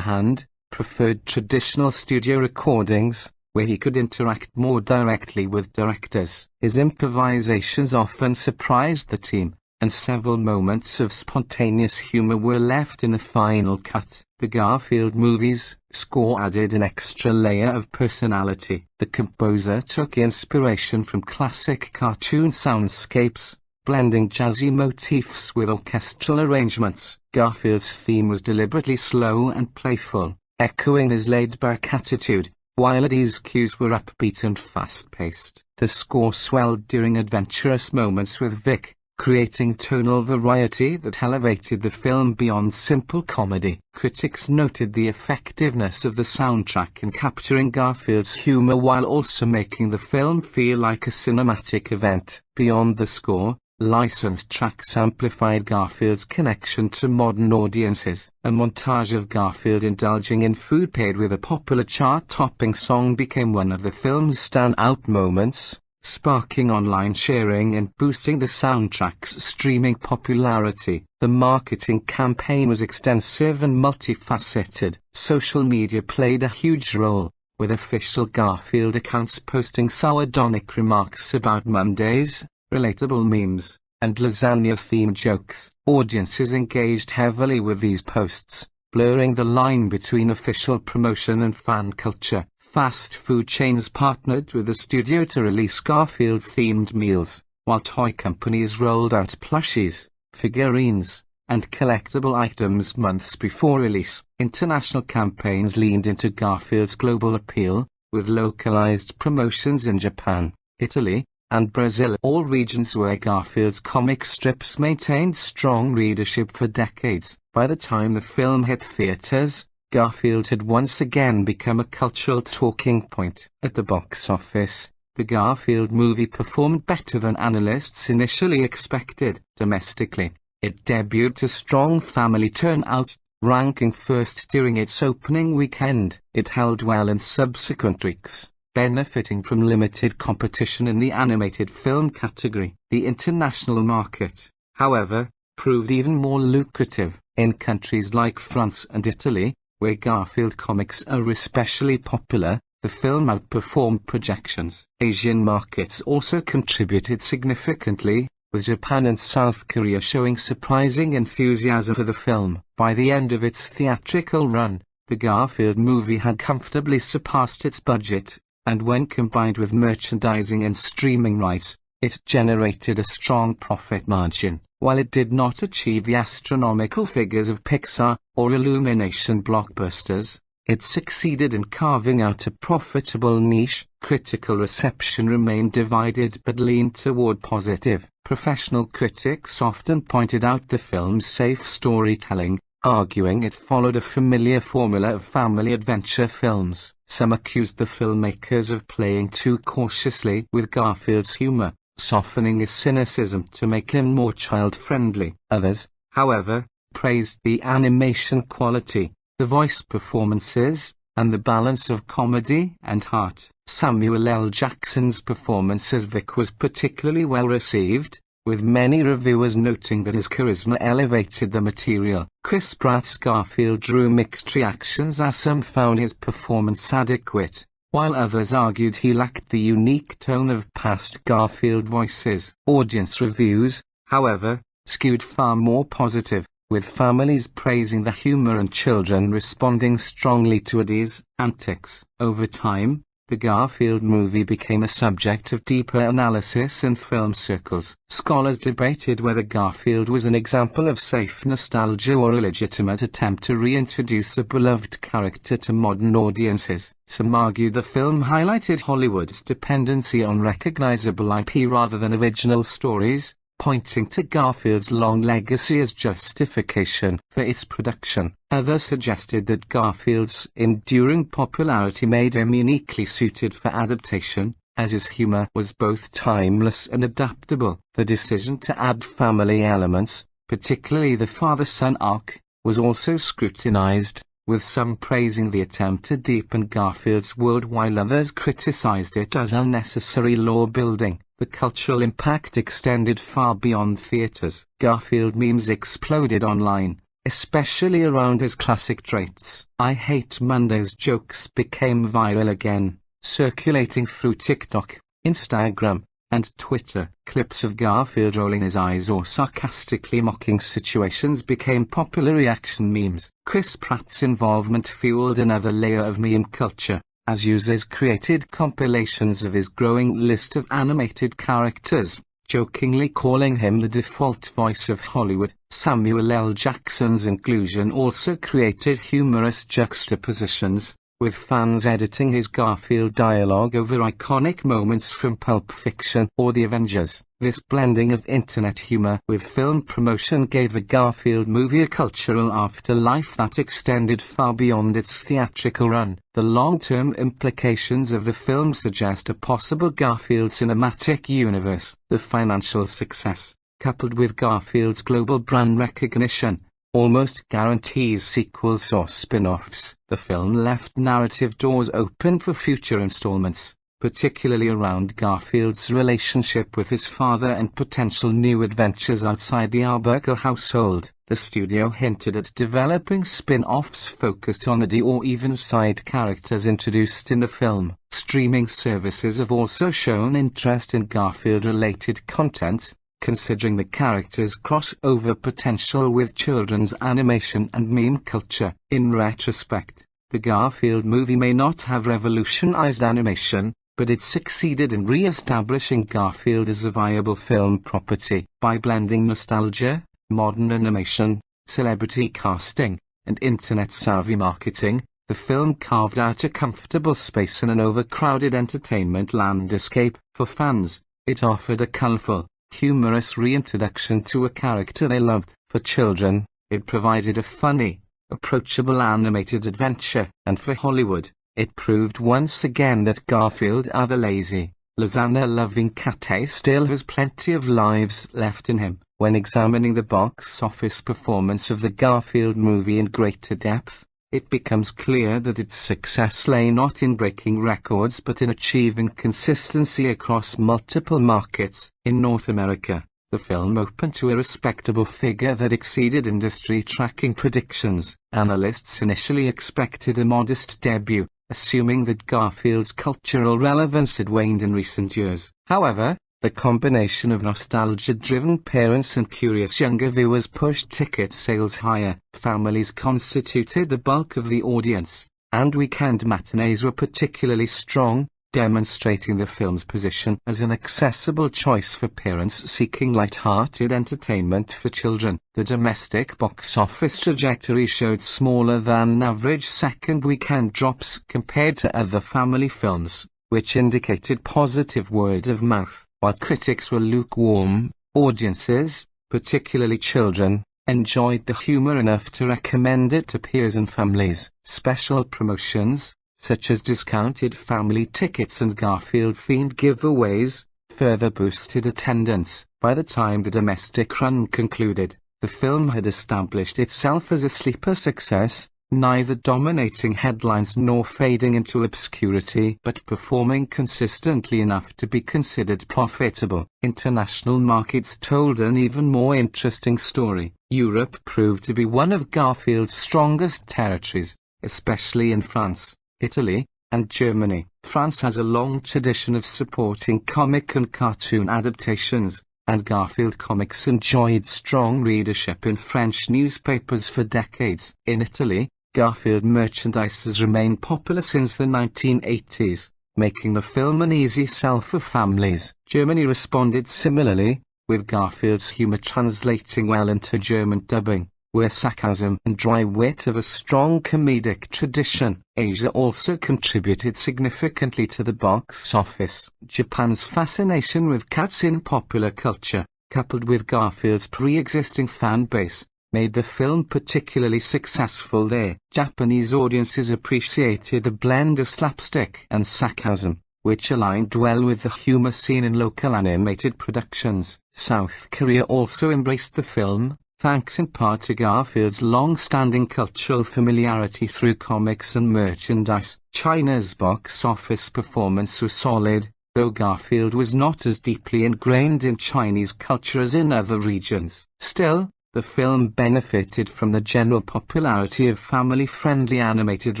hand, preferred traditional studio recordings, where he could interact more directly with directors. His improvisations often surprised the team, and several moments of spontaneous humor were left in the final cut. The Garfield movie's score added an extra layer of personality. The composer took inspiration from classic cartoon soundscapes, blending jazzy motifs with orchestral arrangements. Garfield's theme was deliberately slow and playful, echoing his laid-back attitude, while Eddie's cues were upbeat and fast-paced. The score swelled during adventurous moments with Vic, creating tonal variety that elevated the film beyond simple comedy. Critics noted the effectiveness of the soundtrack in capturing Garfield's humor while also making the film feel like a cinematic event. Beyond the score, licensed tracks amplified Garfield's connection to modern audiences. A montage of Garfield indulging in food paired with a popular chart-topping song became one of the film's standout moments, sparking online sharing and boosting the soundtrack's streaming popularity. The marketing campaign was extensive and multifaceted. Social media played a huge role, with official Garfield accounts posting sardonic remarks about Mondays, relatable memes, and lasagna-themed jokes. Audiences engaged heavily with these posts, blurring the line between official promotion and fan culture. Fast food chains partnered with the studio to release Garfield-themed meals, while toy companies rolled out plushies, figurines, and collectible items months before release. International campaigns leaned into Garfield's global appeal, with localized promotions in Japan, Italy, and Brazil, all regions where Garfield's comic strips maintained strong readership for decades. By the time the film hit theaters, Garfield had once again become a cultural talking point. At the box office, the Garfield movie performed better than analysts initially expected. Domestically, it debuted to strong family turnout, ranking first during its opening weekend. It held well in subsequent weeks, benefiting from limited competition in the animated film category. The international market, however, proved even more lucrative. In countries like France and Italy, where Garfield comics are especially popular, the film outperformed projections. Asian markets also contributed significantly, with Japan and South Korea showing surprising enthusiasm for the film. By the end of its theatrical run, the Garfield movie had comfortably surpassed its budget, and when combined with merchandising and streaming rights, it generated a strong profit margin. While it did not achieve the astronomical figures of Pixar or Illumination blockbusters, it succeeded in carving out a profitable niche. Critical reception remained divided but leaned toward positive. Professional critics often pointed out the film's safe storytelling, arguing it followed a familiar formula of family adventure films. Some accused the filmmakers of playing too cautiously with Garfield's humor, softening his cynicism to make him more child-friendly. Others, however, praised the animation quality, the voice performances, and the balance of comedy and heart. Samuel L. Jackson's performance as Vic was particularly well received, with many reviewers noting that his charisma elevated the material. Chris Pratt's Garfield drew mixed reactions as some found his performance adequate, while others argued he lacked the unique tone of past Garfield voices. Audience reviews, however, skewed far more positive, with families praising the humor and children responding strongly to Eddie's antics. Over time, the Garfield movie became a subject of deeper analysis in film circles. Scholars debated whether Garfield was an example of safe nostalgia or a legitimate attempt to reintroduce the beloved character to modern audiences. Some argued the film highlighted Hollywood's dependency on recognizable IP rather than original stories, pointing to Garfield's long legacy as justification for its production. Others suggested that Garfield's enduring popularity made him uniquely suited for adaptation, as his humor was both timeless and adaptable. The decision to add family elements, particularly the father-son arc, was also scrutinized, with some praising the attempt to deepen Garfield's world while others criticized it as unnecessary lore-building. The cultural impact extended far beyond theaters. Garfield memes exploded online, especially around his classic traits. "I hate Mondays" jokes became viral again, circulating through TikTok, Instagram, and Twitter. Clips of Garfield rolling his eyes or sarcastically mocking situations became popular reaction memes. Chris Pratt's involvement fueled another layer of meme culture, as users created compilations of his growing list of animated characters, jokingly calling him the default voice of Hollywood. Samuel L. Jackson's inclusion also created humorous juxtapositions, with fans editing his Garfield dialogue over iconic moments from Pulp Fiction or The Avengers. This blending of internet humor with film promotion gave the Garfield movie a cultural afterlife that extended far beyond its theatrical run. The long-term implications of the film suggest a possible Garfield cinematic universe. The financial success, coupled with Garfield's global brand recognition, almost guarantees sequels or spin-offs. The film left narrative doors open for future installments, particularly around Garfield's relationship with his father and potential new adventures outside the Alburquerque household. The studio hinted at developing spin-offs focused on Eddie or even side characters introduced in the film. Streaming services have also shown interest in Garfield-related content, considering the character's crossover potential with children's animation and meme culture. In retrospect, the Garfield movie may not have revolutionized animation, but it succeeded in re-establishing Garfield as a viable film property. By blending nostalgia, modern animation, celebrity casting, and internet-savvy marketing, the film carved out a comfortable space in an overcrowded entertainment landscape. For fans, it offered a colorful, humorous reintroduction to a character they loved. For children, it provided a funny, approachable animated adventure. And for Hollywood, it proved once again that Garfield the lazy, lasagna-loving cat still has plenty of lives left in him. When examining the box office performance of the Garfield movie in greater depth, it becomes clear that its success lay not in breaking records but in achieving consistency across multiple markets. In North America, the film opened to a respectable figure that exceeded industry tracking predictions. Analysts initially expected a modest debut, assuming that Garfield's cultural relevance had waned in recent years. However, the combination of nostalgia-driven parents and curious younger viewers pushed ticket sales higher. Families constituted the bulk of the audience, and weekend matinees were particularly strong, demonstrating the film's position as an accessible choice for parents seeking light-hearted entertainment for children. The domestic box office trajectory showed smaller than average second weekend drops compared to other family films, which indicated positive word of mouth. While critics were lukewarm, audiences, particularly children, enjoyed the humor enough to recommend it to peers and families. Special promotions, such as discounted family tickets and Garfield-themed giveaways, further boosted attendance. By the time the domestic run concluded, the film had established itself as a sleeper success, neither dominating headlines nor fading into obscurity, but performing consistently enough to be considered profitable. International markets told an even more interesting story. Europe proved to be one of Garfield's strongest territories, especially in France, Italy, and Germany. France has a long tradition of supporting comic and cartoon adaptations, and Garfield comics enjoyed strong readership in French newspapers for decades. In Italy, Garfield merchandise has remained popular since the 1980s, making the film an easy sell for families. Germany responded similarly, with Garfield's humor translating well into German dubbing, where sarcasm and dry wit have a strong comedic tradition. Asia also contributed significantly to the box office. Japan's fascination with cats in popular culture, coupled with Garfield's pre-existing fan base, made the film particularly successful there. Japanese audiences appreciated the blend of slapstick and sarcasm, which aligned well with the humor seen in local animated productions. South Korea also embraced the film, thanks in part to Garfield's long-standing cultural familiarity through comics and merchandise. China's box office performance was solid, though Garfield was not as deeply ingrained in Chinese culture as in other regions. Still, the film benefited from the general popularity of family-friendly animated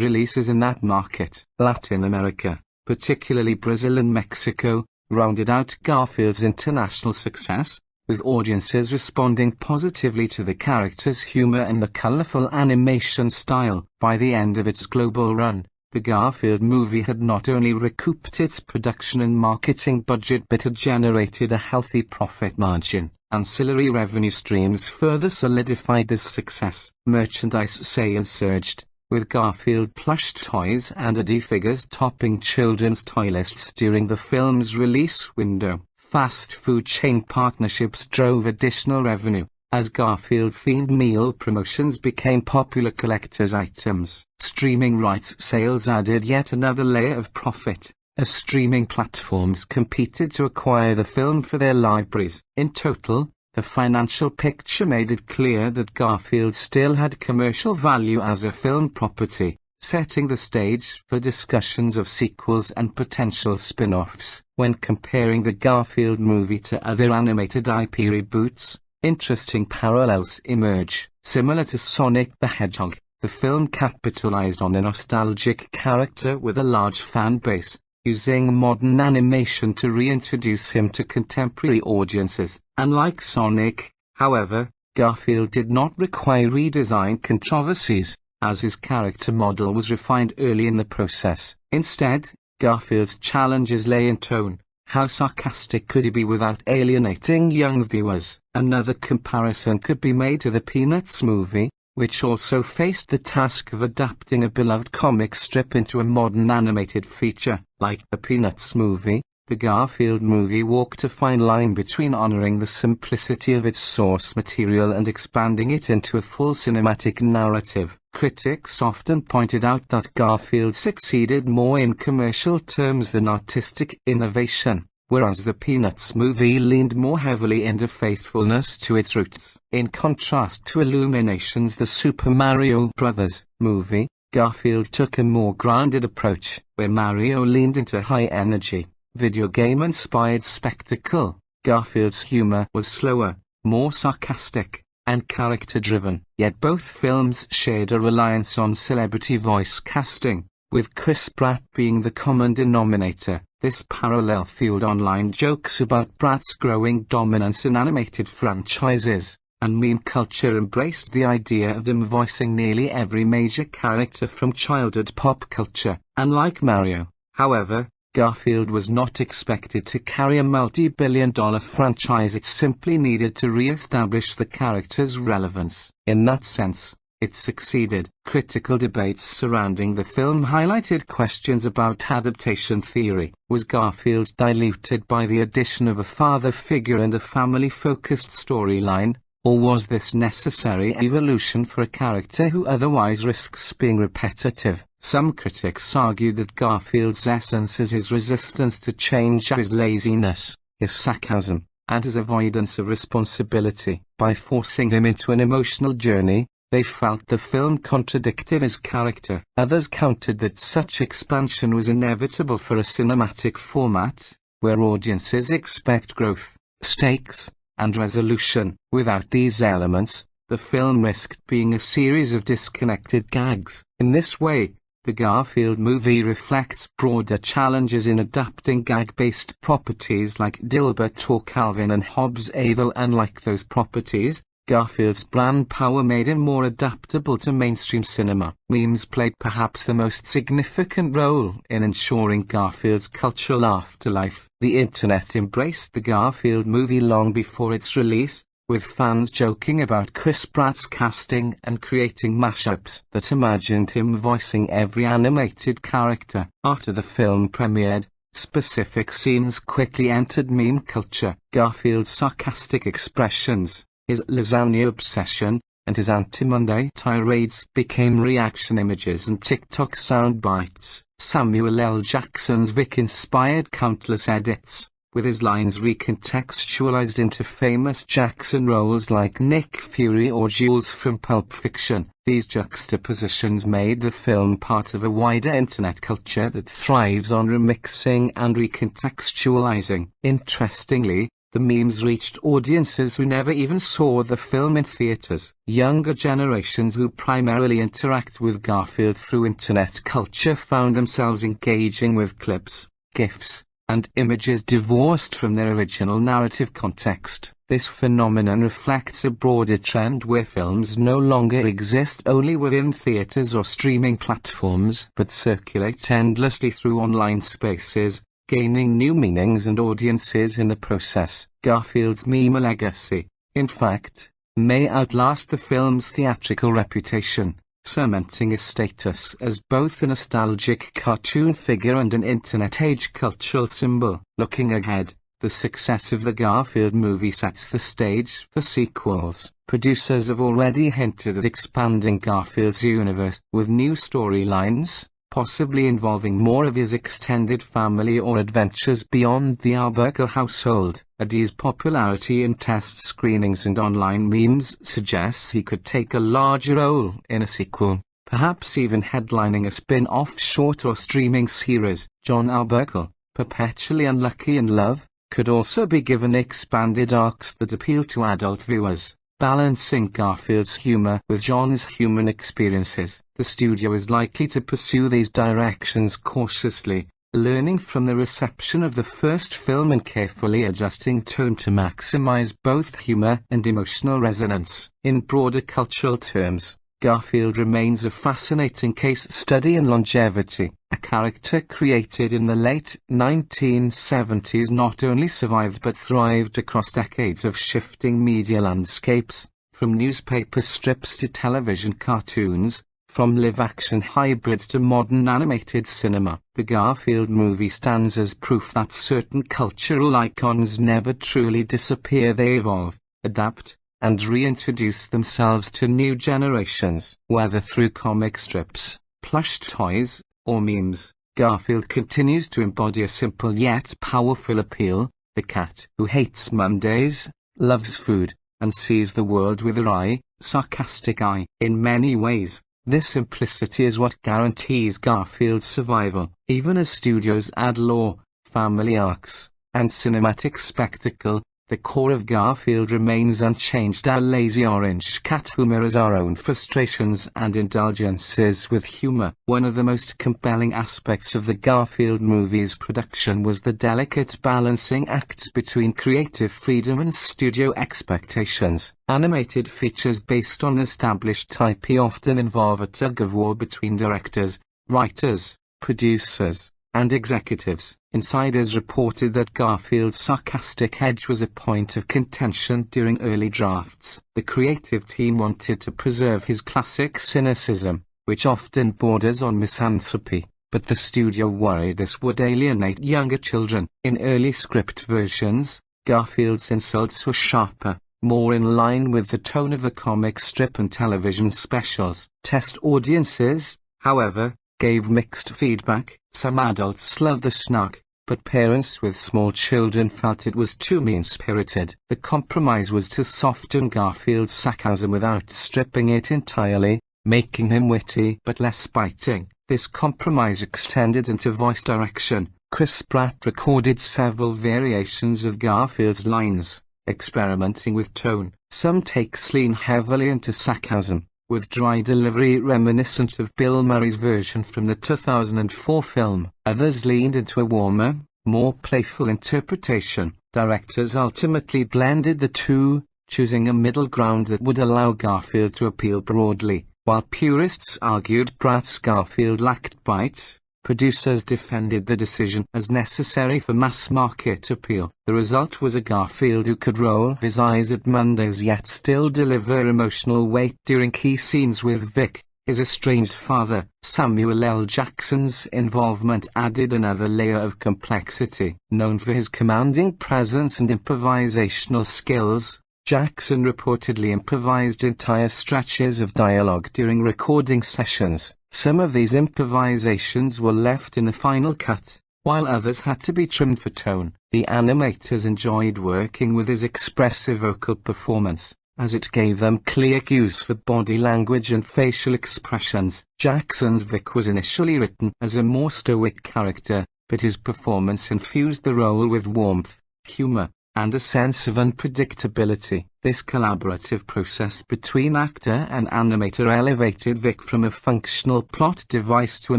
releases in that market. Latin America, particularly Brazil and Mexico, rounded out Garfield's international success, with audiences responding positively to the character's humor and the colorful animation style. By the end of its global run, the Garfield movie had not only recouped its production and marketing budget but had generated a healthy profit margin. Ancillary revenue streams further solidified this success. Merchandise sales surged, with Garfield plush toys and Eddie figures topping children's toy lists during the film's release window. Fast food chain partnerships drove additional revenue, as Garfield-themed meal promotions became popular collector's items. Streaming rights sales added yet another layer of profit, as streaming platforms competed to acquire the film for their libraries. In total, the financial picture made it clear that Garfield still had commercial value as a film property, setting the stage for discussions of sequels and potential spin-offs. When comparing the Garfield movie to other animated IP reboots, interesting parallels emerge. Similar to Sonic the Hedgehog, the film capitalized on a nostalgic character with a large fan base, using modern animation to reintroduce him to contemporary audiences. Unlike Sonic, however, Garfield did not require redesign controversies, as his character model was refined early in the process. Instead, Garfield's challenges lay in tone. How sarcastic could he be without alienating young viewers? Another comparison could be made to the Peanuts movie, which also faced the task of adapting a beloved comic strip into a modern animated feature. Like the Peanuts movie, the Garfield movie walked a fine line between honoring the simplicity of its source material and expanding it into a full cinematic narrative. Critics often pointed out that Garfield succeeded more in commercial terms than artistic innovation, whereas the Peanuts movie leaned more heavily into faithfulness to its roots. In contrast to Illumination's The Super Mario Bros. Movie, Garfield took a more grounded approach, where Mario leaned into high-energy, video game-inspired spectacle. Garfield's humor was slower, more sarcastic, and character-driven. Yet both films shared a reliance on celebrity voice casting, with Chris Pratt being the common denominator. This parallel fueled online jokes about Pratt's growing dominance in animated franchises, and meme culture embraced the idea of them voicing nearly every major character from childhood pop culture. Unlike Mario, however, Garfield was not expected to carry a multi-billion-dollar franchise. It simply needed to re-establish the character's relevance. In that sense, it succeeded. Critical debates surrounding the film highlighted questions about adaptation theory. Was Garfield diluted by the addition of a father figure and a family-focused storyline, or was this necessary evolution for a character who otherwise risks being repetitive? Some critics argued that Garfield's essence is his resistance to change, his laziness, his sarcasm, and his avoidance of responsibility. By forcing him into an emotional journey, they felt the film contradicted his character. Others countered that such expansion was inevitable for a cinematic format, where audiences expect growth, stakes, and resolution. Without these elements, the film risked being a series of disconnected gags. In this way, The Garfield movie reflects broader challenges in adapting gag-based properties like Dilbert or Calvin and Hobbes. Although unlike those properties, Garfield's brand power made him more adaptable to mainstream cinema. Memes played perhaps the most significant role in ensuring Garfield's cultural afterlife. The internet embraced the Garfield movie long before its release, with fans joking about Chris Pratt's casting and creating mashups that imagined him voicing every animated character. After the film premiered, specific scenes quickly entered meme culture. Garfield's sarcastic expressions, his lasagna obsession, and his anti-Monday tirades became reaction images and TikTok sound bites. Samuel L. Jackson's Vic inspired countless edits, with his lines recontextualized into famous Jackson roles like Nick Fury or Jules from Pulp Fiction. These juxtapositions made the film part of a wider internet culture that thrives on remixing and recontextualizing. Interestingly, the memes reached audiences who never even saw the film in theaters. Younger generations who primarily interact with Garfield through internet culture found themselves engaging with clips, GIFs, and images divorced from their original narrative context. This phenomenon reflects a broader trend where films no longer exist only within theaters or streaming platforms, but circulate endlessly through online spaces, gaining new meanings and audiences in the process. Garfield's meme legacy, in fact, may outlast the film's theatrical reputation, cementing his status as both a nostalgic cartoon figure and an internet-age cultural symbol. Looking ahead, the success of the Garfield movie sets the stage for sequels. Producers have already hinted at expanding Garfield's universe with new storylines, possibly involving more of his extended family or adventures beyond the Albuquerque household. Eddie's popularity in test screenings and online memes suggests he could take a larger role in a sequel, perhaps even headlining a spin-off short or streaming series. John Albuquerque, perpetually unlucky in love, could also be given expanded arcs that appeal to adult viewers, balancing Garfield's humor with John's human experiences. The studio is likely to pursue these directions cautiously, learning from the reception of the first film and carefully adjusting tone to maximize both humor and emotional resonance. In broader cultural terms, Garfield remains a fascinating case study in longevity. A character created in the late 1970s not only survived but thrived across decades of shifting media landscapes, from newspaper strips to television cartoons, from live-action hybrids to modern animated cinema. The Garfield movie stands as proof that certain cultural icons never truly disappear. They evolve, adapt, and reintroduce themselves to new generations. Whether through comic strips, plush toys, or memes, Garfield continues to embody a simple yet powerful appeal: the cat who hates Mondays, loves food, and sees the world with a wry, sarcastic eye. In many ways, this simplicity is what guarantees Garfield's survival. Even as studios add lore, family arcs, and cinematic spectacle, the core of Garfield remains unchanged. Our lazy orange cat who mirrors our own frustrations and indulgences with humor. One of the most compelling aspects of the Garfield movie's production was the delicate balancing act between creative freedom and studio expectations. Animated features based on established IP often involve a tug-of-war between directors, writers, producers, and executives. Insiders reported that Garfield's sarcastic edge was a point of contention during early drafts. The creative team wanted to preserve his classic cynicism, which often borders on misanthropy, but the studio worried this would alienate younger children. In early script versions, Garfield's insults were sharper, more in line with the tone of the comic strip and television specials. Test audiences, however, gave mixed feedback. Some adults loved the snark, but parents with small children felt it was too mean-spirited. The compromise was to soften Garfield's sarcasm without stripping it entirely, making him witty but less biting. This compromise extended into voice direction. Chris Pratt recorded several variations of Garfield's lines, experimenting with tone. Some takes lean heavily into sarcasm, with dry delivery reminiscent of Bill Murray's version from the 2004 film. Others leaned into a warmer, more playful interpretation. Directors ultimately blended the two, choosing a middle ground that would allow Garfield to appeal broadly. While purists argued Bratz Garfield lacked bite, producers defended the decision as necessary for mass-market appeal. The result was a Garfield who could roll his eyes at Mondays yet still deliver emotional weight during key scenes with Vic, his estranged father. Samuel L. Jackson's involvement added another layer of complexity. Known for his commanding presence and improvisational skills, Jackson reportedly improvised entire stretches of dialogue during recording sessions. Some of these improvisations were left in the final cut, while others had to be trimmed for tone. The animators enjoyed working with his expressive vocal performance, as it gave them clear cues for body language and facial expressions. Jackson's Vic was initially written as a more stoic character, but his performance infused the role with warmth, humor, and a sense of unpredictability. This collaborative process between actor and animator elevated Vic from a functional plot device to a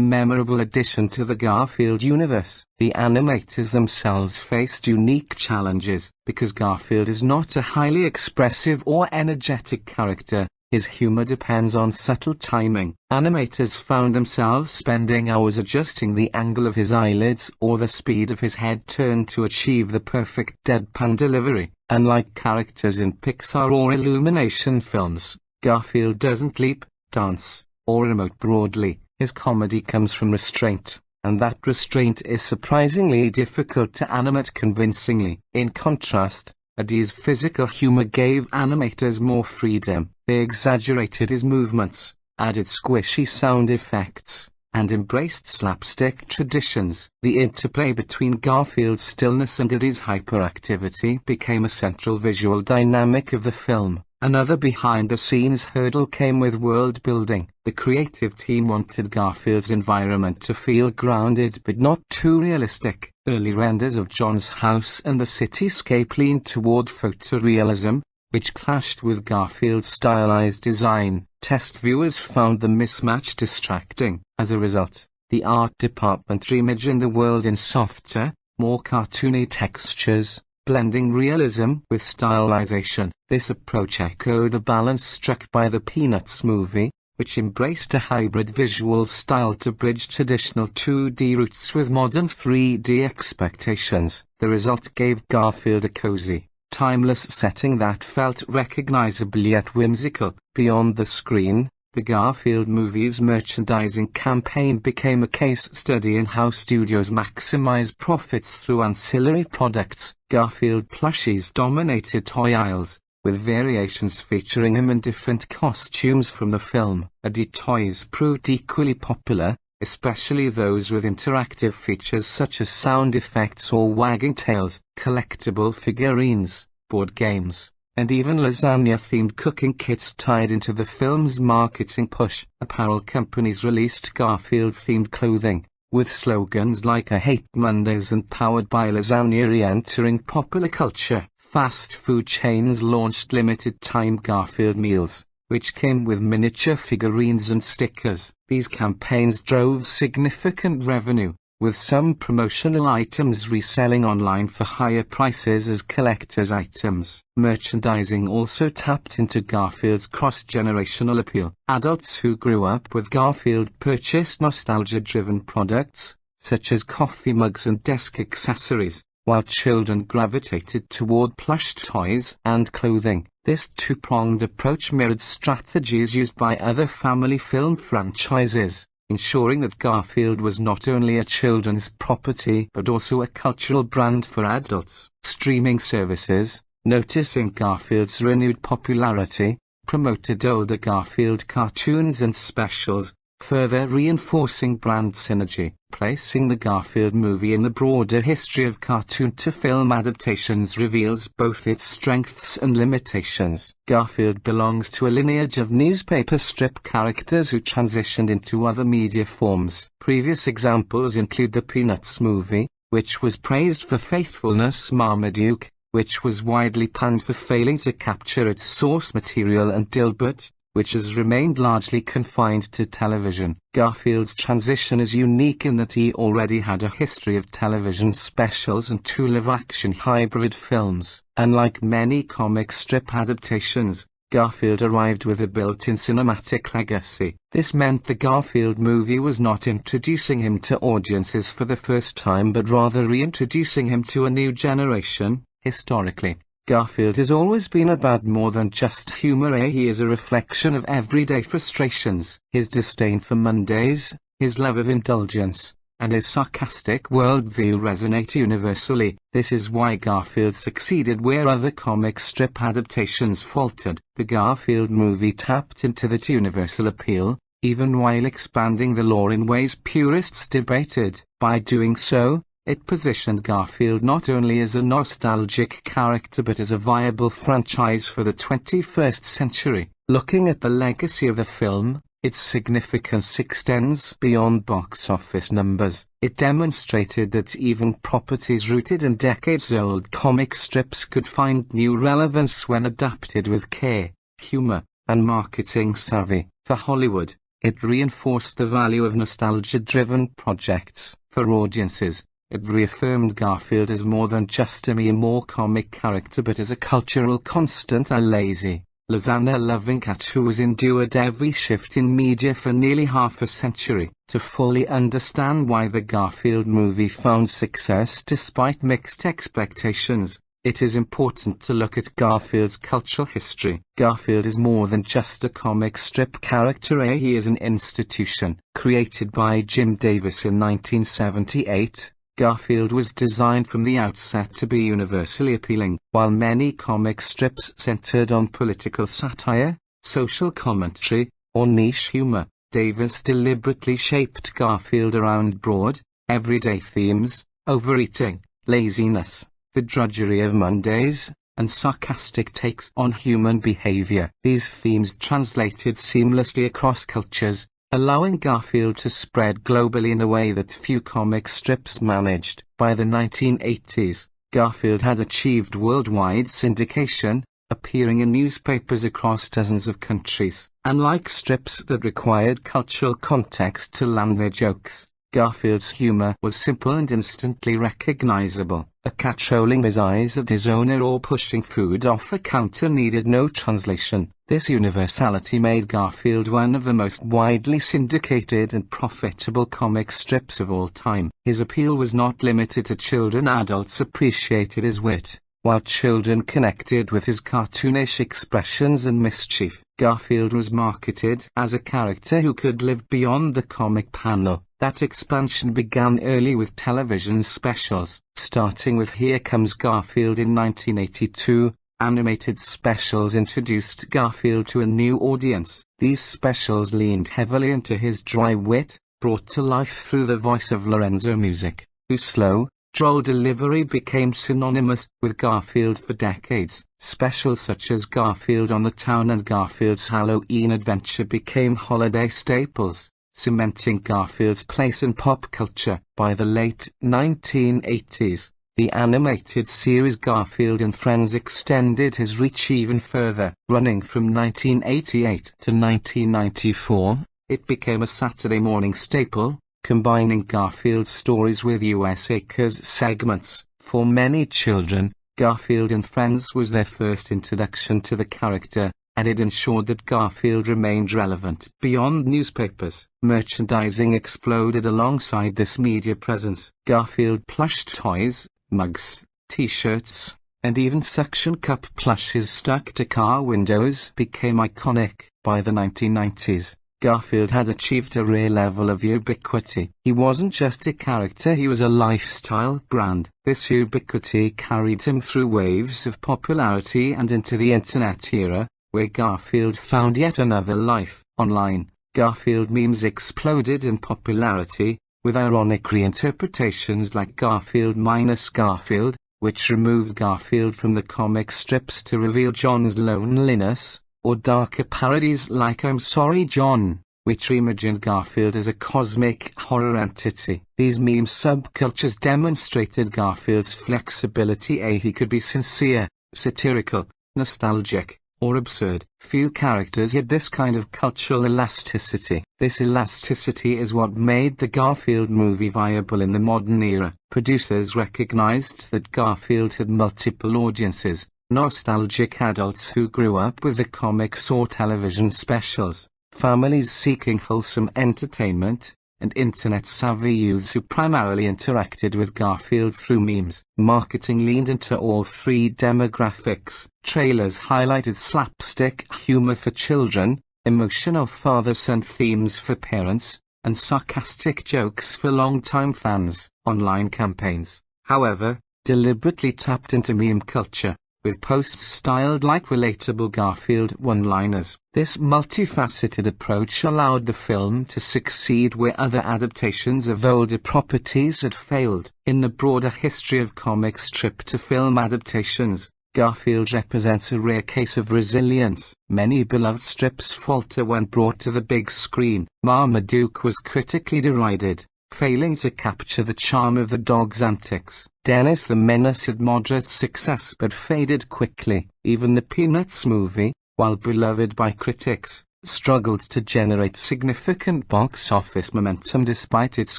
memorable addition to the Garfield universe. The animators themselves faced unique challenges. Because Garfield is not a highly expressive or energetic character, his humor depends on subtle timing. Animators found themselves spending hours adjusting the angle of his eyelids or the speed of his head turn to achieve the perfect deadpan delivery. Unlike characters in Pixar or Illumination films, Garfield doesn't leap, dance, or emote broadly. His comedy comes from restraint, and that restraint is surprisingly difficult to animate convincingly. In contrast, Eddie's physical humor gave animators more freedom. They exaggerated his movements, added squishy sound effects, and embraced slapstick traditions. The interplay between Garfield's stillness and Eddie's hyperactivity became a central visual dynamic of the film. Another behind-the-scenes hurdle came with world building. The creative team wanted Garfield's environment to feel grounded but not too realistic. Early renders of John's house and the cityscape leaned toward photorealism, which clashed with Garfield's stylized design. Test viewers found the mismatch distracting. As a result, the art department reimagined the world in softer, more cartoony textures, blending realism with stylization. This approach echoed the balance struck by the Peanuts movie, which embraced a hybrid visual style to bridge traditional 2D roots with modern 3D expectations. The result gave Garfield a cozy, timeless setting that felt recognizable yet whimsical. Beyond the screen, the Garfield movie's merchandising campaign became a case study in how studios maximize profits through ancillary products. Garfield plushies dominated toy aisles, with variations featuring him in different costumes from the film. Eddie toys proved equally popular, especially those with interactive features such as sound effects or wagging tails, collectible figurines, board games, and even lasagna-themed cooking kits tied into the film's marketing push. Apparel companies released Garfield-themed clothing, with slogans like "I hate Mondays" and "Powered by Lasagna" re-entering popular culture. Fast food chains launched limited-time Garfield meals, which came with miniature figurines and stickers. These campaigns drove significant revenue, with some promotional items reselling online for higher prices as collector's items. Merchandising also tapped into Garfield's cross-generational appeal. Adults who grew up with Garfield purchased nostalgia-driven products, such as coffee mugs and desk accessories, while children gravitated toward plush toys and clothing. This two-pronged approach mirrored strategies used by other family film franchises, ensuring that Garfield was not only a children's property but also a cultural brand for adults. Streaming services, noticing Garfield's renewed popularity, promoted older Garfield cartoons and specials, further reinforcing brand synergy. Placing the Garfield movie in the broader history of cartoon-to-film adaptations reveals both its strengths and limitations. Garfield belongs to a lineage of newspaper strip characters who transitioned into other media forms. Previous examples include the Peanuts movie, which was praised for faithfulness, Marmaduke, which was widely panned for failing to capture its source material, and Dilbert, which has remained largely confined to television. Garfield's transition is unique in that he already had a history of television specials and two live-action hybrid films. Unlike many comic strip adaptations, Garfield arrived with a built-in cinematic legacy. This meant the Garfield movie was not introducing him to audiences for the first time but rather reintroducing him to a new generation. Historically, Garfield has always been about more than just humor. He is a reflection of everyday frustrations. His disdain for Mondays, his love of indulgence, and his sarcastic worldview resonate universally. This is why Garfield succeeded where other comic strip adaptations faltered. The Garfield movie tapped into that universal appeal, even while expanding the lore in ways purists debated. By doing so, it positioned Garfield not only as a nostalgic character but as a viable franchise for the 21st century. Looking at the legacy of the film, its significance extends beyond box office numbers. It demonstrated that even properties rooted in decades-old comic strips could find new relevance when adapted with care, humor, and marketing savvy. For Hollywood, it reinforced the value of nostalgia-driven projects. For audiences, it reaffirmed Garfield as more than just a mere more comic character but as a cultural constant. A lazy, lasagna-loving cat who has endured every shift in media for nearly half a century. To fully understand why the Garfield movie found success despite mixed expectations, it is important to look at Garfield's cultural history. Garfield is more than just a comic strip character. He is an institution. Created by Jim Davis in 1978, Garfield was designed from the outset to be universally appealing. While many comic strips centered on political satire, social commentary, or niche humor, Davis deliberately shaped Garfield around broad, everyday themes: overeating, laziness, the drudgery of Mondays, and sarcastic takes on human behavior. These themes translated seamlessly across cultures, allowing Garfield to spread globally in a way that few comic strips managed. By the 1980s, Garfield had achieved worldwide syndication, appearing in newspapers across dozens of countries. Unlike strips that required cultural context to land their jokes, Garfield's humor was simple and instantly recognizable. A cat rolling his eyes at his owner or pushing food off a counter needed no translation. This universality made Garfield one of the most widely syndicated and profitable comic strips of all time. His appeal was not limited to children. Adults appreciated his wit, while children connected with his cartoonish expressions and mischief. Garfield was marketed as a character who could live beyond the comic panel. That expansion began early with television specials, starting with Here Comes Garfield in 1982. Animated specials introduced Garfield to a new audience. These specials leaned heavily into his dry wit, brought to life through the voice of Lorenzo Music, whose slow, droll delivery became synonymous with Garfield for decades. Specials such as Garfield on the Town and Garfield's Halloween Adventure became holiday staples, cementing Garfield's place in pop culture. By the late 1980s, the animated series Garfield and Friends extended his reach even further. Running from 1988 to 1994, it became a Saturday morning staple, combining Garfield's stories with U.S. Acres segments. For many children, Garfield and Friends was their first introduction to the character, and it ensured that Garfield remained relevant beyond newspapers. Merchandising exploded alongside this media presence. Garfield plush toys, mugs, t-shirts, and even suction cup plushes stuck to car windows became iconic. By the 1990s, Garfield had achieved a rare level of ubiquity. He wasn't just a character, he was a lifestyle brand. This ubiquity carried him through waves of popularity and into the internet era, where Garfield found yet another life. Online, Garfield memes exploded in popularity, with ironic reinterpretations like Garfield minus Garfield, which removed Garfield from the comic strips to reveal John's loneliness, or darker parodies like I'm Sorry John, which reimagined Garfield as a cosmic horror entity. These meme subcultures demonstrated Garfield's flexibility. He could be sincere, satirical, nostalgic, or absurd. Few characters had this kind of cultural elasticity. This elasticity is what made the Garfield movie viable in the modern era. Producers recognized that Garfield had multiple audiences: nostalgic adults who grew up with the comics or television specials, families seeking wholesome entertainment, and internet-savvy youths who primarily interacted with Garfield through memes. Marketing leaned into all three demographics. Trailers highlighted slapstick humor for children, emotional father-son themes for parents, and sarcastic jokes for longtime fans. Online campaigns, however, deliberately tapped into meme culture, with posts styled like relatable Garfield one-liners. This multifaceted approach allowed the film to succeed where other adaptations of older properties had failed. In the broader history of comic strip-to-film adaptations, Garfield represents a rare case of resilience. Many beloved strips falter when brought to the big screen. Marmaduke was critically derided, failing to capture the charm of the dog's antics. Dennis the Menace had moderate success but faded quickly. Even the Peanuts movie, while beloved by critics, struggled to generate significant box office momentum despite its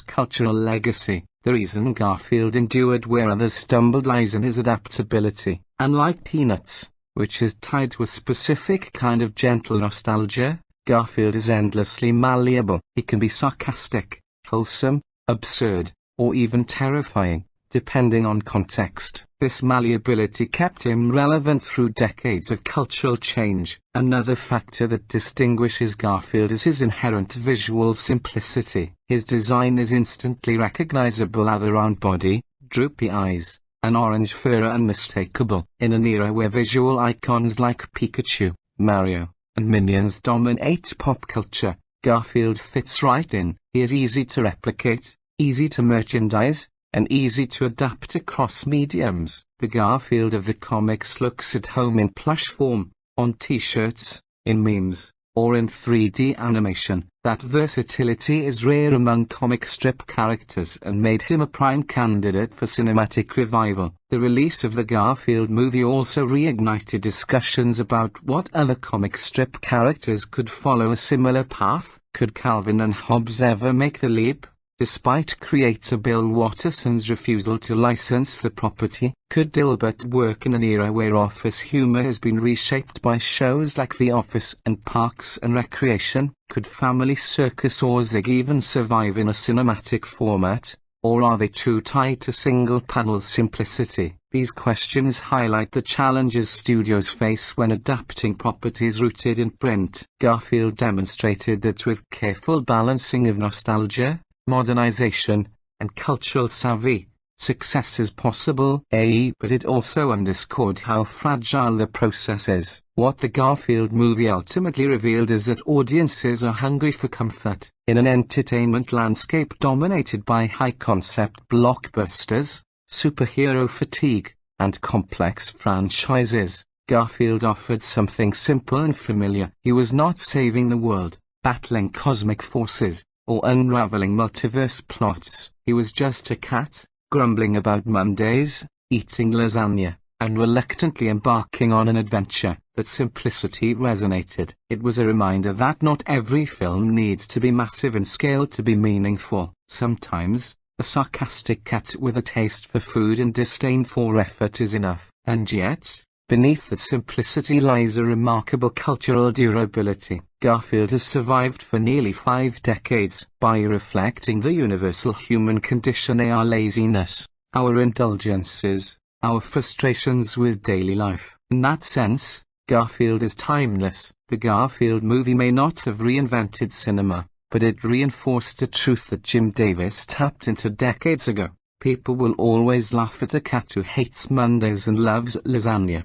cultural legacy. The reason Garfield endured where others stumbled lies in his adaptability. Unlike Peanuts, which is tied to a specific kind of gentle nostalgia, Garfield is endlessly malleable. He can be sarcastic, wholesome, absurd, or even terrifying, depending on context. This malleability kept him relevant through decades of cultural change. Another factor that distinguishes Garfield is his inherent visual simplicity. His design is instantly recognizable: a round body, droopy eyes, and orange fur are unmistakable. In an era where visual icons like Pikachu, Mario, and Minions dominate pop culture, Garfield fits right in. He is easy to replicate, easy to merchandise, and easy to adapt across mediums. The Garfield of the comics looks at home in plush form, on t-shirts, in memes, or in 3D animation. That versatility is rare among comic strip characters and made him a prime candidate for cinematic revival. The release of the Garfield movie also reignited discussions about what other comic strip characters could follow a similar path. Could Calvin and Hobbes ever make the leap? Despite creator Bill Watterson's refusal to license the property, could Dilbert work in an era where office humor has been reshaped by shows like The Office and Parks and Recreation? Could Family Circus or Zig even survive in a cinematic format, or are they too tied to single-panel simplicity? These questions highlight the challenges studios face when adapting properties rooted in print. Garfield demonstrated that with careful balancing of nostalgia, modernization, and cultural savvy, success is possible. But it also underscored how fragile the process is. What the Garfield movie ultimately revealed is that audiences are hungry for comfort. In an entertainment landscape dominated by high-concept blockbusters, superhero fatigue, and complex franchises, Garfield offered something simple and familiar. He was not saving the world, battling cosmic forces, or unraveling multiverse plots. He was just a cat, grumbling about Mondays, eating lasagna, and reluctantly embarking on an adventure. That simplicity resonated. It was a reminder that not every film needs to be massive in scale to be meaningful. Sometimes, a sarcastic cat with a taste for food and disdain for effort is enough. And yet, beneath that simplicity lies a remarkable cultural durability. Garfield has survived for nearly 5 decades by reflecting the universal human condition: our laziness, our indulgences, our frustrations with daily life. In that sense, Garfield is timeless. The Garfield movie may not have reinvented cinema, but it reinforced a truth that Jim Davis tapped into decades ago. People will always laugh at a cat who hates Mondays and loves lasagna.